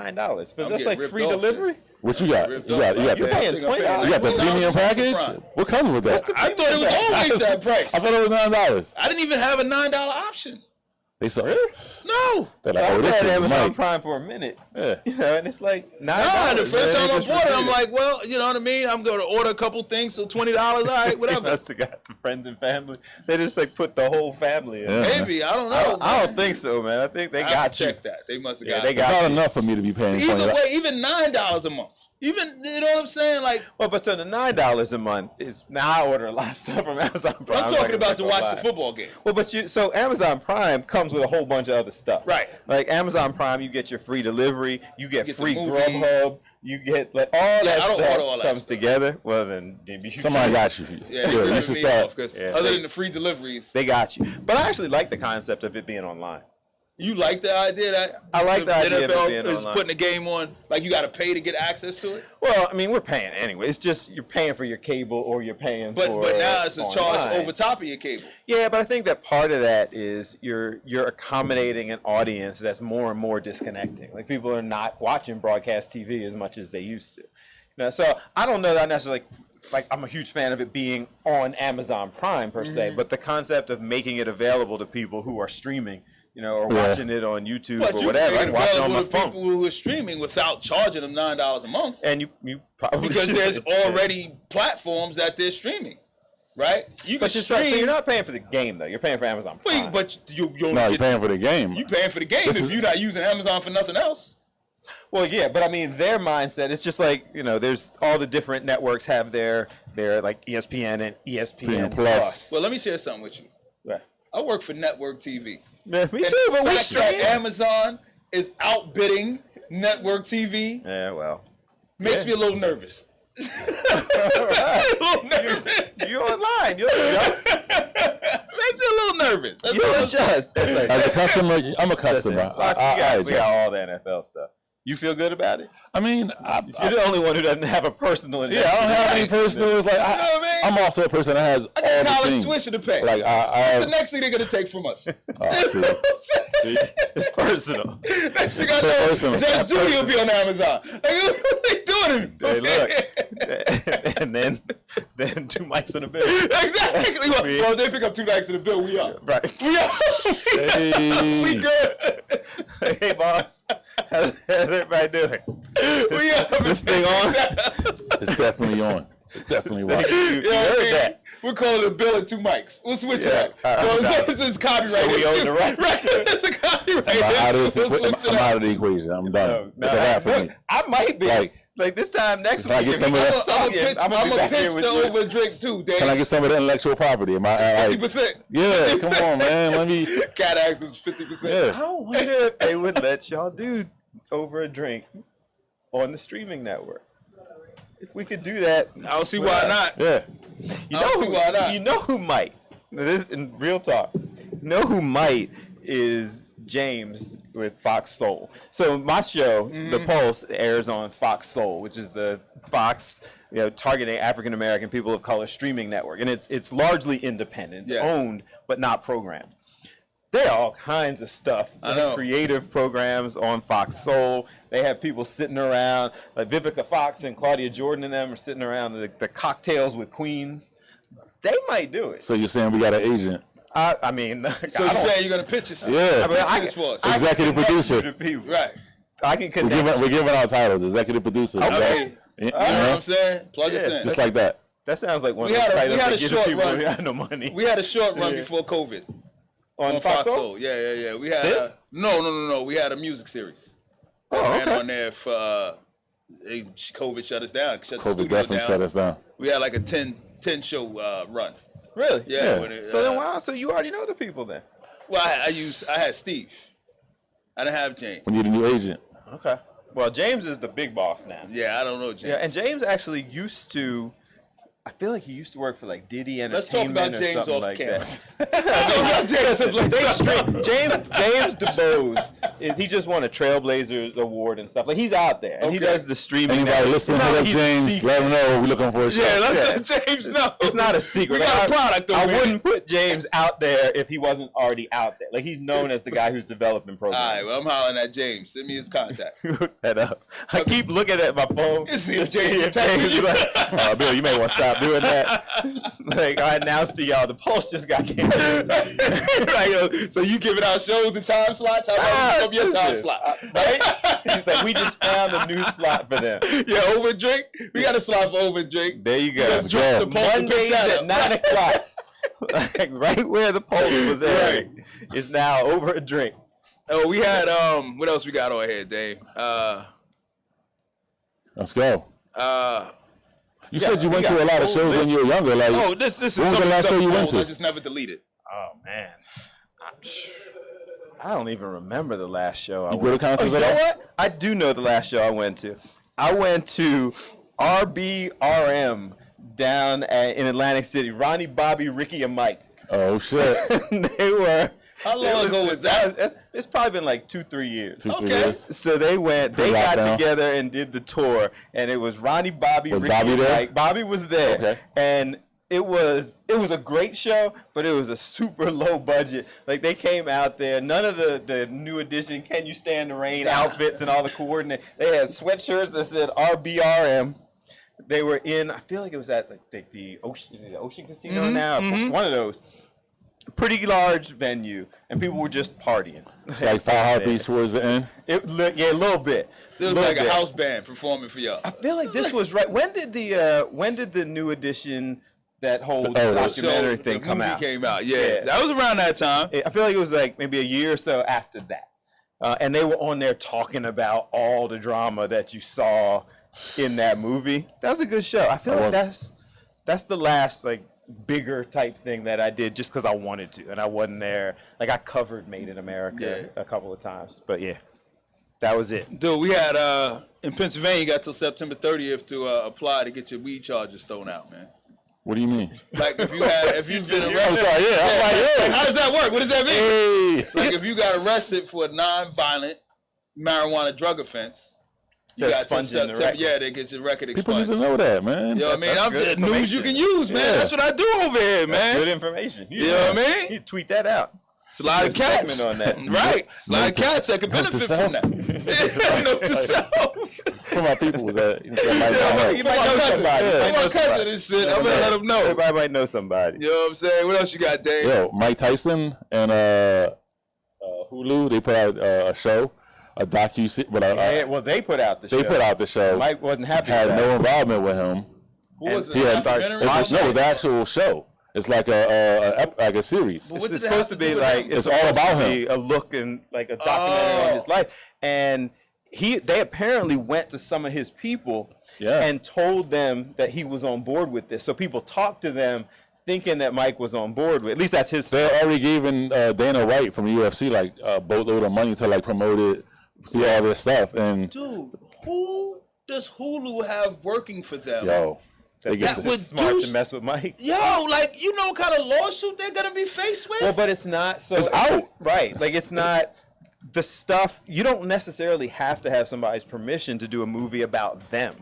but I'm that's getting like ripped free off, delivery. What you got? You Ripped got off. you got You're the paying $20. you got the $19 premium for package. Prime. What comes with that? I thought it was always that price. I thought it was $9. I didn't even have a $9 option. They saw No. They're like, I've oh, this had is Amazon Mike. Prime for a minute. Yeah. You know, and it's like $9. Nah, the first time I Just bought it, I'm repeat like, well, you know what I mean? I'm going to order a couple things, so $20, all right, They whatever. must have got the friends and family. They just like put the whole family in. Yeah. Maybe, I don't know. I don't think so, man. I think they I got you. check that. They must have Yeah, got they it. got Not you. enough for me to be paying Either $20. way, even $9 a month. Even, you know what I'm saying? Like, Well, but so the $9 a month is now. I order a lot of stuff from Amazon Prime. I'm talking about to watch the football game. Well, but so Amazon Prime comes with a whole bunch of other stuff. Right. Like Amazon Prime, you get your free delivery, you get get the free movies. Grubhub, you get like all that I don't stuff order all that comes stuff. together. Well, then you Somebody got you. Yeah, you should start. because Yeah, other they- than the free deliveries, They got you. But I actually like the concept of it being online. you like the idea that I like the idea of it NFL being is online. putting the game on, like you got to pay to get access to it. Well, I mean, we're paying anyway. It's just you're paying for your cable or you're paying But for now it's a charge online. over top of your cable. Yeah, but I think that part of that is you're accommodating an audience that's more and more disconnecting. Like people are not watching broadcast TV as much as they used to. You know, so I don't know that I necessarily like I'm a huge fan of it being on Amazon Prime per se, but the concept of making it available to people who are streaming, or watching it on YouTube But or you whatever, can and make it watching it on my available to phone. people who are streaming without charging them $9 a month. And you probably Because should. there's already platforms that they're streaming, right? You can But so stream, you're not paying for the game though. You're paying for Amazon Prime. but you don't No, you're get, paying for the game. you paying for the game if you're not using Amazon for nothing else. Well, yeah, but I mean, their mindset is just like there's all the different networks have their like ESPN and ESPN Plus. Well, let me share something with you. Yeah. I work for Network TV. Man, me And too, but the we fact that stream. Amazon is outbidding Network TV Yeah, well, makes me a little nervous. you're online. You'll adjust. Makes me a little nervous. That's all You'll I'm adjust. As a customer, I'm a Listen, customer. Fox, I we got adjust. all the NFL stuff. You feel good about it? I mean, You're the only one who doesn't have a personal. yeah, I don't have any personal. It's like know what I mean? I'm also a person that has I all got the college things. tuition to pay. Like I the have. next thing they're gonna take from us. Oh, shit. It's personal. Next thing I So know, personal. Jazz Jr. will be on Amazon. Like, what are they doing? Hey, look, and then 2 mics in a bill. Exactly. Well, if they pick up 2 nights in the bill, we up. Right. We up. Hey. We good. Hey, boss. How's everybody doing? We up. This thing on? It's definitely on. It's definitely right. You You know what I heard mean? that? We're calling it a bill at 2 mics. We'll switch Yeah. it up. So Nice. this is copyright. So we own issue. the rights. Right. It's a copyright. I'm out issue. of We'll this. switch it I'm up. out of the equation. I'm done. No, It's a wrap for me. look, I might be. Like this time next Can I week. get if some he of that? keeps I'm talking, gonna be back here pitch with the you. over drink too, Dave. Can I get some of the intellectual property? Am I 50%? Yeah, come on, man. Let me. Cat Axe was 50%. Yeah. I wonder if they would let y'all do over a drink on the streaming network. If we could do that, I don't see why not. Yeah. you I don't see why not. You know who might? This in real talk. You know who might is James with Fox Soul. So my show, The Pulse, airs on Fox Soul, which is the Fox, targeting African American people of color streaming network, and it's largely independent, Yeah. owned but not programmed. There are all kinds of stuff. I know. Creative programs on Fox Soul. They have people sitting around, like Vivica Fox and Claudia Jordan and them are sitting around the cocktails with queens. They might do it. So you're saying we got an agent? I mean, So you saying you're gonna pitch us? Yeah. I mean, I Pitch for us. can Executive connect producer. you to people. Right. I can connect. We're giving out titles. Executive producer. Okay. right? You You know what know? I'm saying? Plug us Yeah. in. Just like that. That sounds like one We of had the a- titles we had that a give short people run. who have no money. We had a short run Yeah. before COVID on on Fox Soul. Soul. Yeah. We had This? no. We had a music series. Oh, Ran okay. on there for COVID shut us down. Shut the COVID studio definitely down. shut us down. We had like a 10 show run. Really? Yeah. Yeah. when it, So then, wow. So you already know the people then. Well, I had Steve. I didn't have James. We need a new agent. Okay. Well, James is the big boss now. Yeah, I don't know James. Yeah, and James actually used to. I feel like he used to work for like Diddy Let's talk Entertainment about or James something off like camera. that. James DeBose, he just won a Trailblazers award and stuff. Like he's out there, and he Okay. does the streaming. Anybody network. listening, It's not hit like up he's a James. secret. Let him know we're looking for a show. Yeah, let's let James know. It's not a secret. We got a product over I here. wouldn't put James out there if he wasn't already out there. Like he's known as the guy who's developing programs. All right, well, I'm hollering at James. Send me his contact. Look that up. I keep looking at my phone. See if to James is texting is you. like, oh, Bill, you may want to stop doing that. Like, I announced to y'all, the Pulse just got canceled. So you giving out shows and time slots? How about you up your time slot? Right? He's like, we just found a new slot for them. Yeah, over drink. We got a slot for over drink. There you go. Let's drop the Pulse and Mondays pick that at up. 9 o'clock. Like, right where the Pulse was airing is now over a drink. Oh, we had what else we got on here, Dave? Let's go. You said you we went got to a lot of a shows whole when you were younger. Like, Oh, this is When was the last show you went to? I just never deleted. Oh, man. I don't even remember the last show I You went go to concerts you at know all? what? I do know the last show I went to. I went to RBRM down in Atlantic City. Ronnie, Bobby, Ricky, and Mike. oh shit. They were. How long ago was that? It's probably been like 2-3 years. 2-3 Okay. years. So they got Lockdown. together and did the tour, and it was Ronnie, Bobby, Was Ricky, Bobby and there? Mike. Bobby was there, Okay. and it was a great show, but it was a super low budget. Like they came out there, none of the new edition "Can You Stand the Rain" outfits and all the coordinates. They had sweatshirts that said RBRM. They were in. I feel like it was at like the Ocean, is it the Ocean Casino now. One of those. Pretty large venue, and people were just partying. It's like 5 Heartbeats towards the end. Yeah, a little bit. It was like a house band performing for y'all. I feel like this was right. When did the new edition, that whole documentary thing come out? Came out. Yeah, that was around that time. I feel like it was like maybe a year or so after that, and they were on there talking about all the drama that you saw in that movie. That was a good show. I feel like that's the last like bigger type thing that I did just because I wanted to, and I wasn't there. Like I covered Made in America a couple of times, but yeah, that was it. Dude, we had in Pennsylvania, you got till September 30th to apply to get your weed charges thrown out, man. What do you mean? Like if you've been arrested, how does that work? What does that mean? Hey. Like if you got arrested for a non-violent marijuana drug offense. You got expunging the record. Yeah, they get your record People expunged. need to know that, man. You know what I mean? I'm good just news you can use, man. Yeah. That's what I do over here, man. Good information. You know what I mean? You tweet that out. It's a lot of Do a cats. segment on that. Right. It's a lot of cats that can benefit from that. Note to self. For my people that might not know. You might know somebody. Yeah. My cousin and shit. I'm gonna let them know. Everybody might know somebody. You know what I'm saying? What else you got, Dave? Yo, Mike Tyson and Hulu, they put out a show, a docu. Well, they put out the show. They put out the show. Mike wasn't happy. Had with no that. involvement with him. Who was it? He had Documentary? no, it was the actual show. It's like a series. What did It's it supposed have to to be do with like him? it's all supposed about to him. be a look and like a documentary on his life, and they apparently went to some of his people and told them that he was on board with this. So people talked to them thinking that Mike was on board with. At least that's his. They already giving Dana White from the UFC like a boatload of money to like promote it, do all this stuff, and Dude, who does Hulu have working for them? yo, they get That this. would Smart do- to mess with Mike. Yo, like, you know what kind of lawsuit they're going to be faced with? Well, but it's not. So It's out. right? Like it's not the stuff. You don't necessarily have to have somebody's permission to do a movie about them.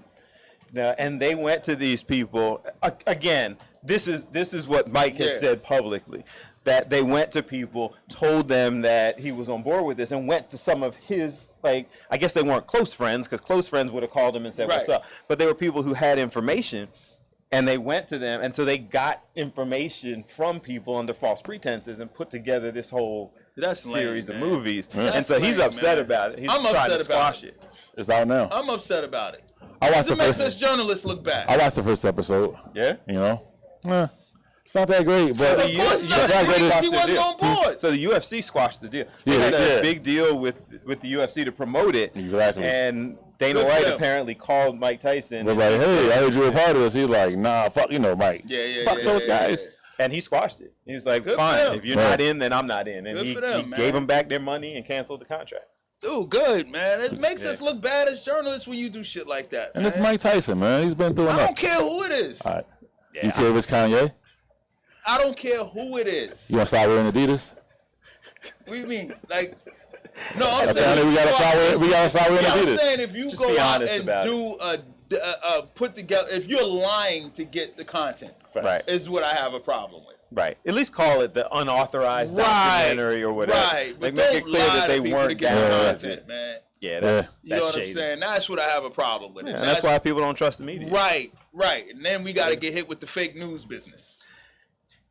Now, and they went to these people again. This is what Mike has said publicly, that they went to people, told them that he was on board with this, and went to some of his, like, I guess they weren't close friends, because close friends would have called him and said, what's Right. up? But they were people who had information, and they went to them, and so they got information from people under false pretenses and put together this whole That's lame, series of man. movies. That's And so he's lame, upset man. about it. He's I'm trying to upset about squash it. It's out now. I'm upset about it. I watched It the makes us first. journalists look bad. I watched the first episode. Yeah? You know, it's not that great, but the Of course you not. gotta He squash the wasn't deal. on board. So the UFC squashed the deal. They Yeah, had a yeah. big deal with the UFC to promote it. Exactly. And Dana Good for White them. apparently called Mike Tyson. they're and like, he "Hey, said- I heard you were a part of this." He's like, "Nah, fuck, Mike. Fuck those guys." And he squashed it. He was like, Good for fine, them. if you're Right. not in, then I'm not in. And Good he for them, he man. gave them back their money and canceled the contract. Dude, good, man. It makes us look bad as journalists when you do shit like that. And man. it's Mike Tyson, man. He's been through I enough. don't care who it is. All right. You care if it's Kanye? I don't care who it is. You want to start wearing Adidas? What do you mean? Like, no, I'm Apparently, saying we gotta start wearing I'm Adidas. saying if you Just go be out honest and about do put together, if you're lying to get the content, Right. is what I have a problem with. Right. At least call it the unauthorized Right, documentary or whatever. Right, but Like, don't make it clear lie that they to people weren't to get down with content, it. man. Yeah, that's You know what shady. I'm saying? That's what I have a problem with. And that's why people don't trust the media. Right, right. And then we got to get hit with the fake news business.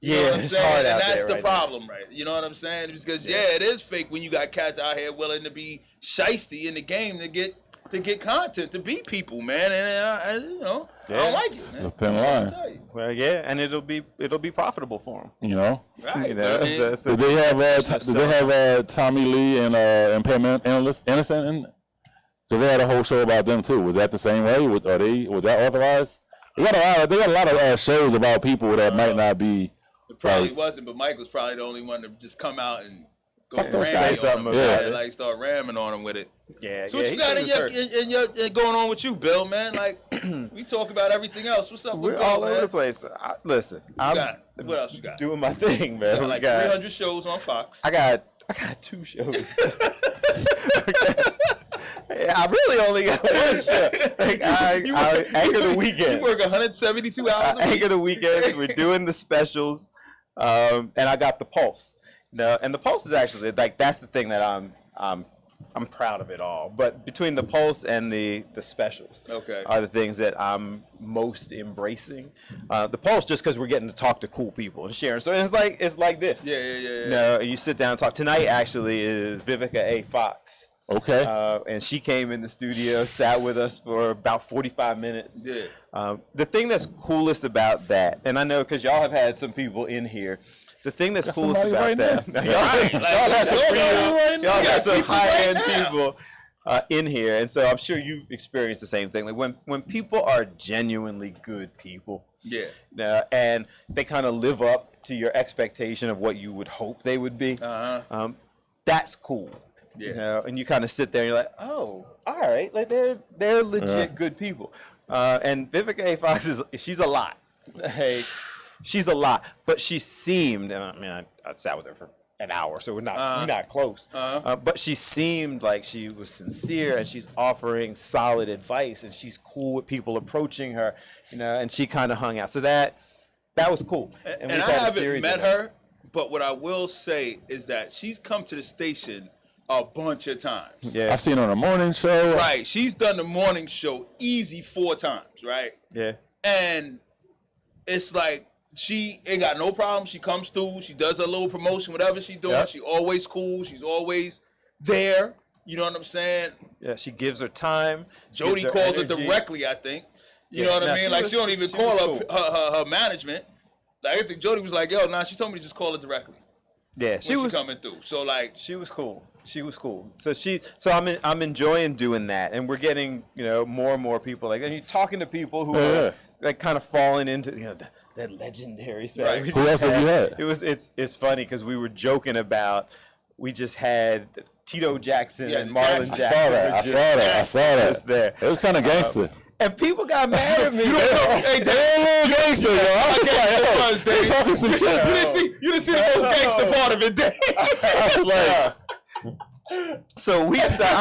You know Yeah, what I'm it's saying? hard And out that's there the right problem, right? You know what I'm saying? Because it is fake when you got cats out here willing to be shiesty in the game to get content, to beat people, man. And I don't like it, It's man. a thin I'll line, tell you. now. Well, yeah, and it'll be profitable for them. you know. Right. You know, I mean, that's Did they have Tommy Lee and impairment analyst innocent in? Because they had a whole show about them too. Was that the same way? Was that authorized? They got a lot of shows about people that might not be. it probably Like, wasn't, but Mike was probably the only one to just come out and go Fuck those ramming guys. on Say something him. about Yeah, it. like start ramming on him with it. Yeah, So what you he got said in he was hurt. your going on with you, Bill, man? Like, we talk about everything else. What's up with We're Bill, all man? over the place. Listen, I'm What else you got? doing my thing, man. Like We got- 300 shows on Fox. I got 2 shows. I really only got 1 show. Like, I anchor the You weekends. work 172 hours I a week. anchor the weekends. We're doing the specials, and I got the Pulse. No, and the Pulse is actually like that's the thing that I'm I'm proud of it all. But between the Pulse and the specials, are the things that I'm most embracing. The Pulse, just because we're getting to talk to cool people and sharing. So it's like this. Yeah. You know, you sit down and talk. Tonight actually is Vivica A. Fox. Okay. And she came in the studio, sat with us for about 45 minutes. Yeah. The thing that's coolest about that, and I know because y'all have had some people in here, the thing that's coolest about that, y'all have some high-end people in here, and so I'm sure you've experienced the same thing. Like when people are genuinely good people, and they kind of live up to your expectation of what you would hope they would be, that's cool. Yeah. You know, and you kind of sit there and you're like, oh, all right, like they're legit good people. And Vivica A. Fox she's a lot. Like, she's a lot, but she seemed, and I mean, I sat with her for an hour, so we're not close. But she seemed like she was sincere, and she's offering solid advice, and she's cool with people approaching her, you know, and she kind of hung out. So that was cool. And I haven't met her, but what I will say is that she's come to the station a bunch of times. Yeah, I've seen her on a morning show. Right, she's done the morning show easy 4 times, right? Yeah, and it's like she ain't got no problem. She comes through. She does her little promotion, whatever she's doing. Yep. She always cool. She's always there. You know what I'm saying? yeah. She gives her time. Jody calls her directly, I think. You know what I mean? Like, she don't even call her management. Like, I think Jody was like, yo, nah, she told me to just call her directly. Yeah, she was coming through. So, like, she was cool. She was cool. So I'm enjoying doing that, and we're getting, you know, more and more people like, and you're talking to people who are like kind of falling into, you know, that legendary set. Right. Who else have you had? It's funny because we were joking about, we just had Tito Jackson and Marlon Jackson. I saw that. Just there. It was kind of gangster. And people got mad at me. you don't know. Hey, Damn, little gangster, yo. I was Dave. talking some shit. You didn't see the most gangster part of it, Dave. I was like, so we started.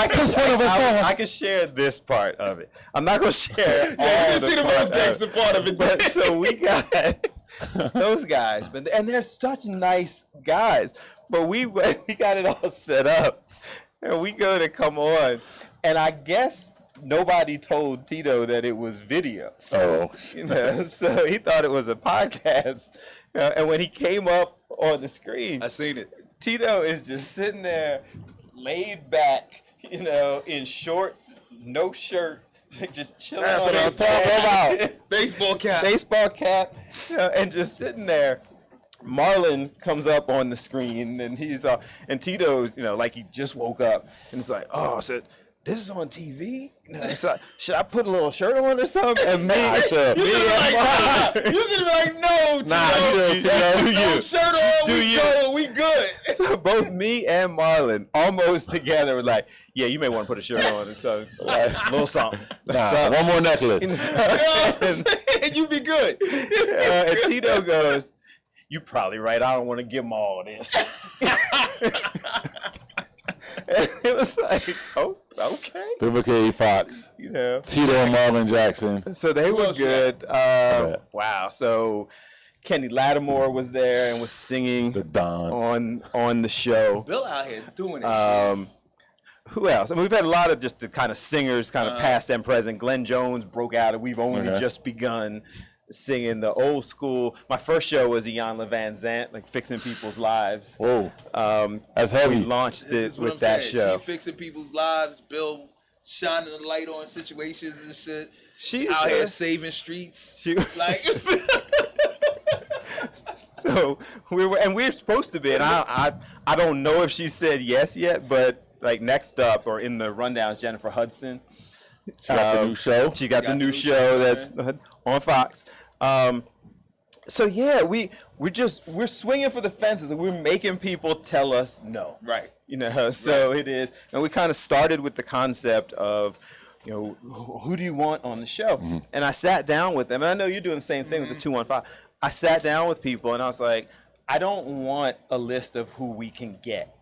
I can share this part of it. I'm not gonna share all You didn't see the most parts of it. gangster part of it, But Dave. so we got those guys, and they're such nice guys. But we got it all set up, and we go to come on, and I guess nobody told Tito that it was video. oh, You know, so he thought it was a podcast. And when he came up on the screen, I seen it. Tito is just sitting there, laid back, you know, in shorts, no shirt, just chilling That's on what his I'm talking bed. Baseball cap. You know, and just sitting there. Marlon comes up on the screen, and he's and Tito's, you know, like he just woke up, and it's like, oh, so this is on TV? No, so should I put a little shirt on or something? And me, You should be like, no, Tito. No shirt on, we good. So both me and Marlon almost together were like, yeah, you may want to put a shirt on, and so a little something. nah, one more necklace. And you be good. And Tito goes, "You probably right. I don't want to give him all this." And it was like, oh, okay. Vivica A. Fox, You know. Tito and Marlon Jackson. So they were else you good. Wow. So Kenny Lattimore was there and was singing The Don. on the show. Bill out here doing it. Who else? I mean, we've had a lot of just the kind of singers, kind of past and present. Glenn Jones broke out, and we've only just begun singing the old school. My first show was Iyanla Van Zant, like fixing people's lives. Whoa, that's heavy. We launched This it is what with I'm that saying. show. She fixing people's lives. Bill shining the light on situations and shit. She's out here just- saving streets. She- Like, So we're supposed to be, and I don't know if she said yes yet, but like next up or in the rundown is Jennifer Hudson. She got the new show. She got the new show that's on Fox. So yeah, we're swinging for the fences, and we're making people tell us no. right. You know, so it is, and we kind of started with the concept of, you know, who do you want on the show? And I sat down with them, and I know you're doing the same thing with the 215. I sat down with people, and I was like, I don't want a list of who we can get.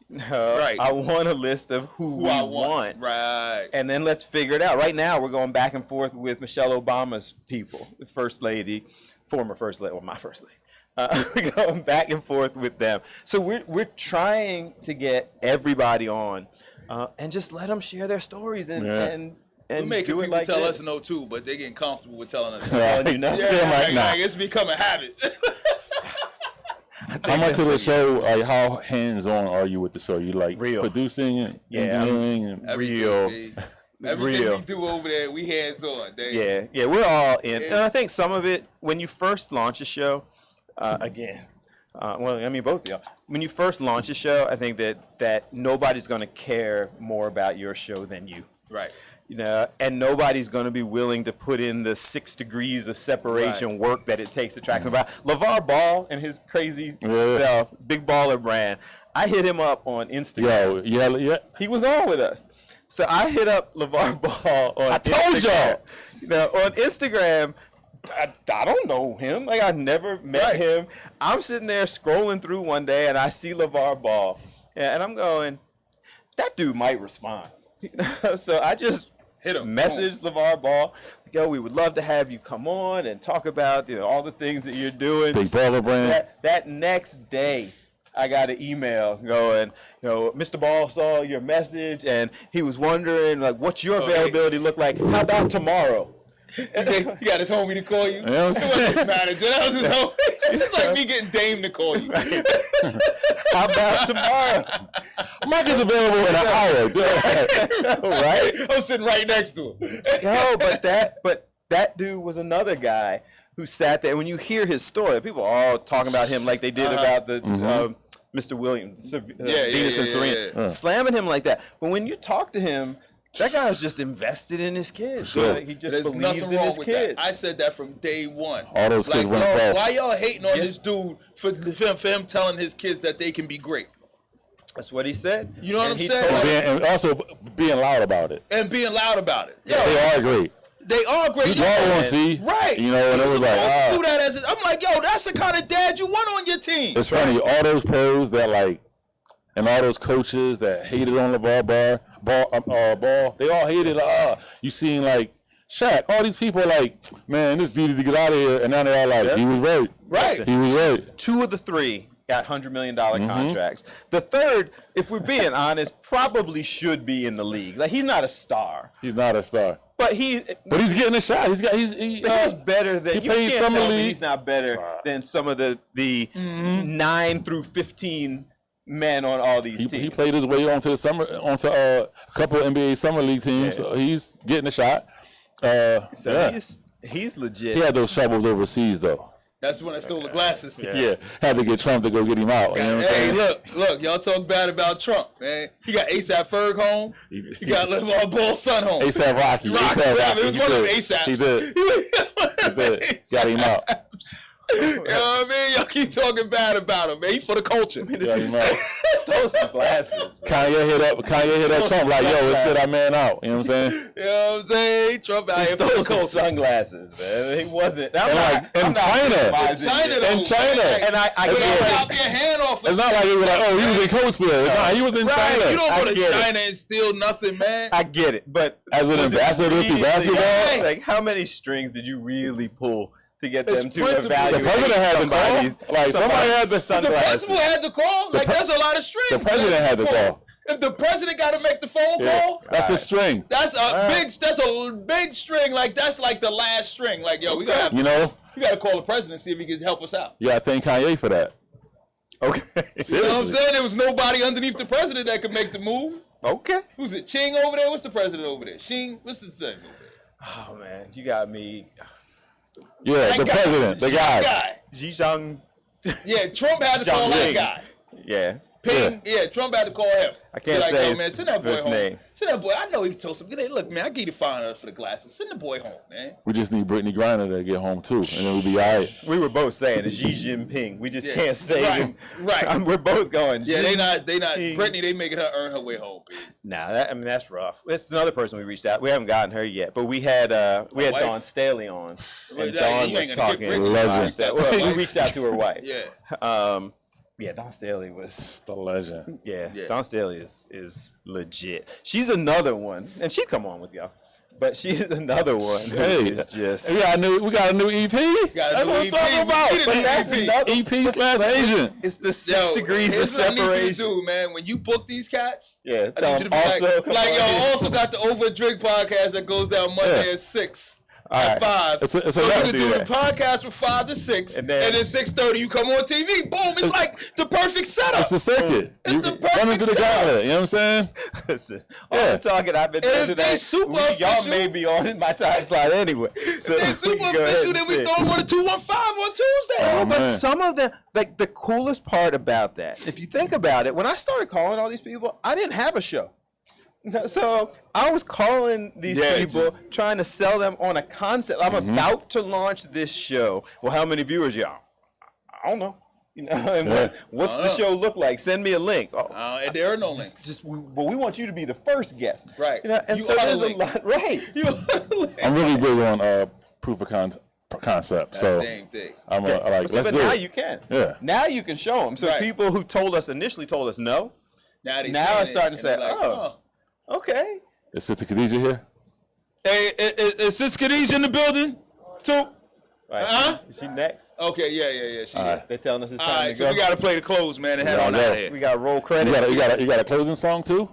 No, Right. I want a list of who we I want. Right. And then let's figure it out. Right now, we're going back and forth with Michelle Obama's people, the first lady, former first lady, well, my first lady. We're going back and forth with them. So we're trying to get everybody on. and just let them share their stories and Yeah. and We're and making do it people like tell this. us no too, but they're getting comfortable with telling us. Well, you know, Like, it's become a habit. How much of the show, like how hands-on are you with the show? You like Real. producing and Yeah, engineering and Real. Everything Real. we do over there, we hands on. Yeah, we're all in. And I think some of it, when you first launch a show, well, I mean, both of y'all, when you first launch a show, I think that nobody's going to care more about your show than you. Right. You know, and nobody's going to be willing to put in the 6 degrees of separation work that it takes to track somebody. LeVar Ball and his crazy self, Big Baller Brand, I hit him up on Instagram. yeah. He was on with us. So I hit up LeVar Ball on told y'all. You know, on Instagram, I don't know him. Like, I never met him. I'm sitting there scrolling through one day, and I see LeVar Ball. And I'm going, that dude might respond. You know? So I just hit him. Messaged LeVar Ball. Yo, we would love to have you come on and talk about all the things that you're doing. Big Baller Brand. That next day, I got an email going, Mr. Ball saw your message and he was wondering, like, what's your availability look like? How about tomorrow? He got his homie to call you. You know what I'm It wasn't his manager. That was his homie. It's like me getting Dame to call you. How about tomorrow? Mike is available in an hour. Right? I'm sitting right next to him. Yo, but that dude was another guy who sat there. When you hear his story, people are all talking about him like they did about the Mr. Williams, Venus and Serena, slamming him like that. But when you talk to him, that guy's just invested in his kids. Sure. Like, he just There's believes nothing in wrong his with kids. that. I said that from day one. All those kids went yo, fast. why y'all hating on this dude for him telling his kids that they can be great? That's what he said. You know what And I'm he saying? told- And also being loud about it. And being loud about it. Yo, They are great. they are great. You all want to see. Right. You know, and He it was supposed like, to do that as I'm like, yo, that's the kind of dad you want on your team. it's funny, all those pros that like, and all those coaches that hated on LeVar Ball, they all hated. You seen like Shaq, all these people like, man, this dude needs to get out of here, and now they're all like, he was right, Right. he was right. 2 of the 3 got $100 million contracts. The third, if we're being honest, probably should be in the league. Like, he's not a star, He's not a star, but he's getting a shot. He's better than he you played can't summer tell me league. he's not better than some of the 9 through 15 men on all these teams. He played his way onto a couple of NBA summer league teams. So he's getting a shot. So he's legit. He had those troubles overseas though. That's when I stole the glasses. Yeah, had to get Trump to go get him out. You know what I'm Hey, saying? look, y'all talk bad about Trump, man. He got ASAP Ferg home. He got LeVar Ball's son home. ASAP Rocky. It was He one of them did. ASAPs. He did. He did. Got him out. You know what I mean? Y'all keep talking bad about him, man. He for the culture. Got him out. Stole some glasses. Kanye hit up Trump like, yo, let's get that man out. You know what I'm saying? You know what I'm saying? Trump out He here for stole the some culture. sunglasses, man. He wasn't. And like in China. In China. And I You get don't it. chop your hand off. It's not like it was like, oh, he was in Coatesville. Nah, he was in Right, China. you don't go I to get it. China and steal nothing, man. I get it, but As an was it ambassador to really- basketball? like how many strings did you really pull to get It's them to principle. evaluate The president had to call. somebody's Like, somebody had to- The sunglasses? principal had to call. Like, that's a lot of strings. The president had to call. If the president got to make the phone Yeah. call, That's a string. that's a big string. Like, that's like the last string. Like, yo, we got You know? to call the president and see if he can help us out. Yeah, I thank Kanye for that. Okay. You know what I'm saying? There was nobody underneath the president that could make the move. Okay. Who's it? Ching over there? What's the president over there? Xing? What's the thing over there? Oh man, you got me. Yeah, the guy. president, the guy. Zhejiang. Yeah, Trump had to call that Ling. guy. Yeah. Ping. Yeah, Trump had to call him. I can't Be say yo, his man, send that boy first home. name. Send that boy. I know he told some. Look, man, I get you $500 for the glasses. Send the boy home, man. We just need Brittany Griner to get home too, and then we'll be all right. We were both saying it's Xi Jinping. We just Yeah. can't say Right, him. right. We're both going. Yeah, they not. Jinping. Brittany, they making her earn her way home, baby. Nah, that's rough. It's another person we reached out. We haven't gotten her yet, but we had wife? Dawn Staley on, and Yeah, Dawn you was ain't gonna get talking. Brittany. Legend. That. Well, we reached out to her wife. Yeah. Yeah, Dawn Staley was. The legend. Yeah, Yeah. Dawn Staley is legit. She's another one, and she'd come on with y'all. But she's another one who Hey, is just. we got a new EP. Got a That's new what I'm EP. talking We about. need a But new that's EP. another EP slash agent. It's the 6 degrees of here's what I need you to separation. do, man. When you book these cats, Yeah, I tell need you to them be also come like on y'all here. also got the Over Drink podcast that goes down Monday Yeah. at 6. All At right. 5. It's a so you wrap. can do the podcast from 5 to 6, And and then- then 6:30 you come on TV. Boom! It's like the perfect setup. It's the circuit. It's You the run perfect into the setup. gauntlet. You know what I'm saying? Listen, all Yeah. the talking I've been And doing if they today, super y'all official- may be on in my time slot anyway. So They we super can go ahead official. and Then we say it. throw them on the 215 on Tuesday. No, but man. some of them, like the coolest part about that, if you think about it, when I started calling all these people, I didn't have a show. So I was calling these Yeah, people, just- trying to sell them on a concept. I'm about to launch this show. Well, how many viewers, y'all? I don't know. You know, and what's the show look like? Send me a link. Oh, And there are no links. but we want you to be the first guest, Right. You know, and You so are the there's a link. lot, right? I'm really big on proof of concept. So Same thing. I'm Okay. like, So, let's but do now it. you can. Yeah. Now you can show them. So Right. people who initially told us no, Now, Now saying it's starting to and say, they're oh. okay. Is Sister Khadijah here? Hey, is Sis Khadijah in the building? Too? Right. Huh? Is she next? Okay, yeah. She All right. They're telling us it's All time right, to so go. we got to play the close, man, and head Yeah, on I out know. of here. We got roll You credits. got a closing song too?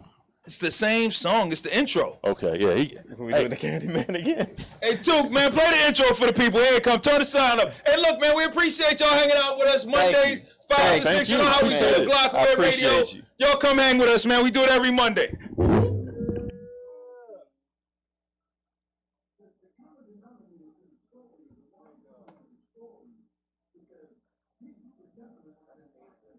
It's the same song. It's the intro. Okay, yeah. We doing the Candyman again? Hey, Took, man, play the intro for the people. Here it come. Turn the sound up. Hey, look, man, we appreciate y'all hanging out with us Mondays, 5 to 6. You know how we do Thank it, you. Glock I Away Radio. appreciate you. Y'all come hang with us, man. We do it every Monday.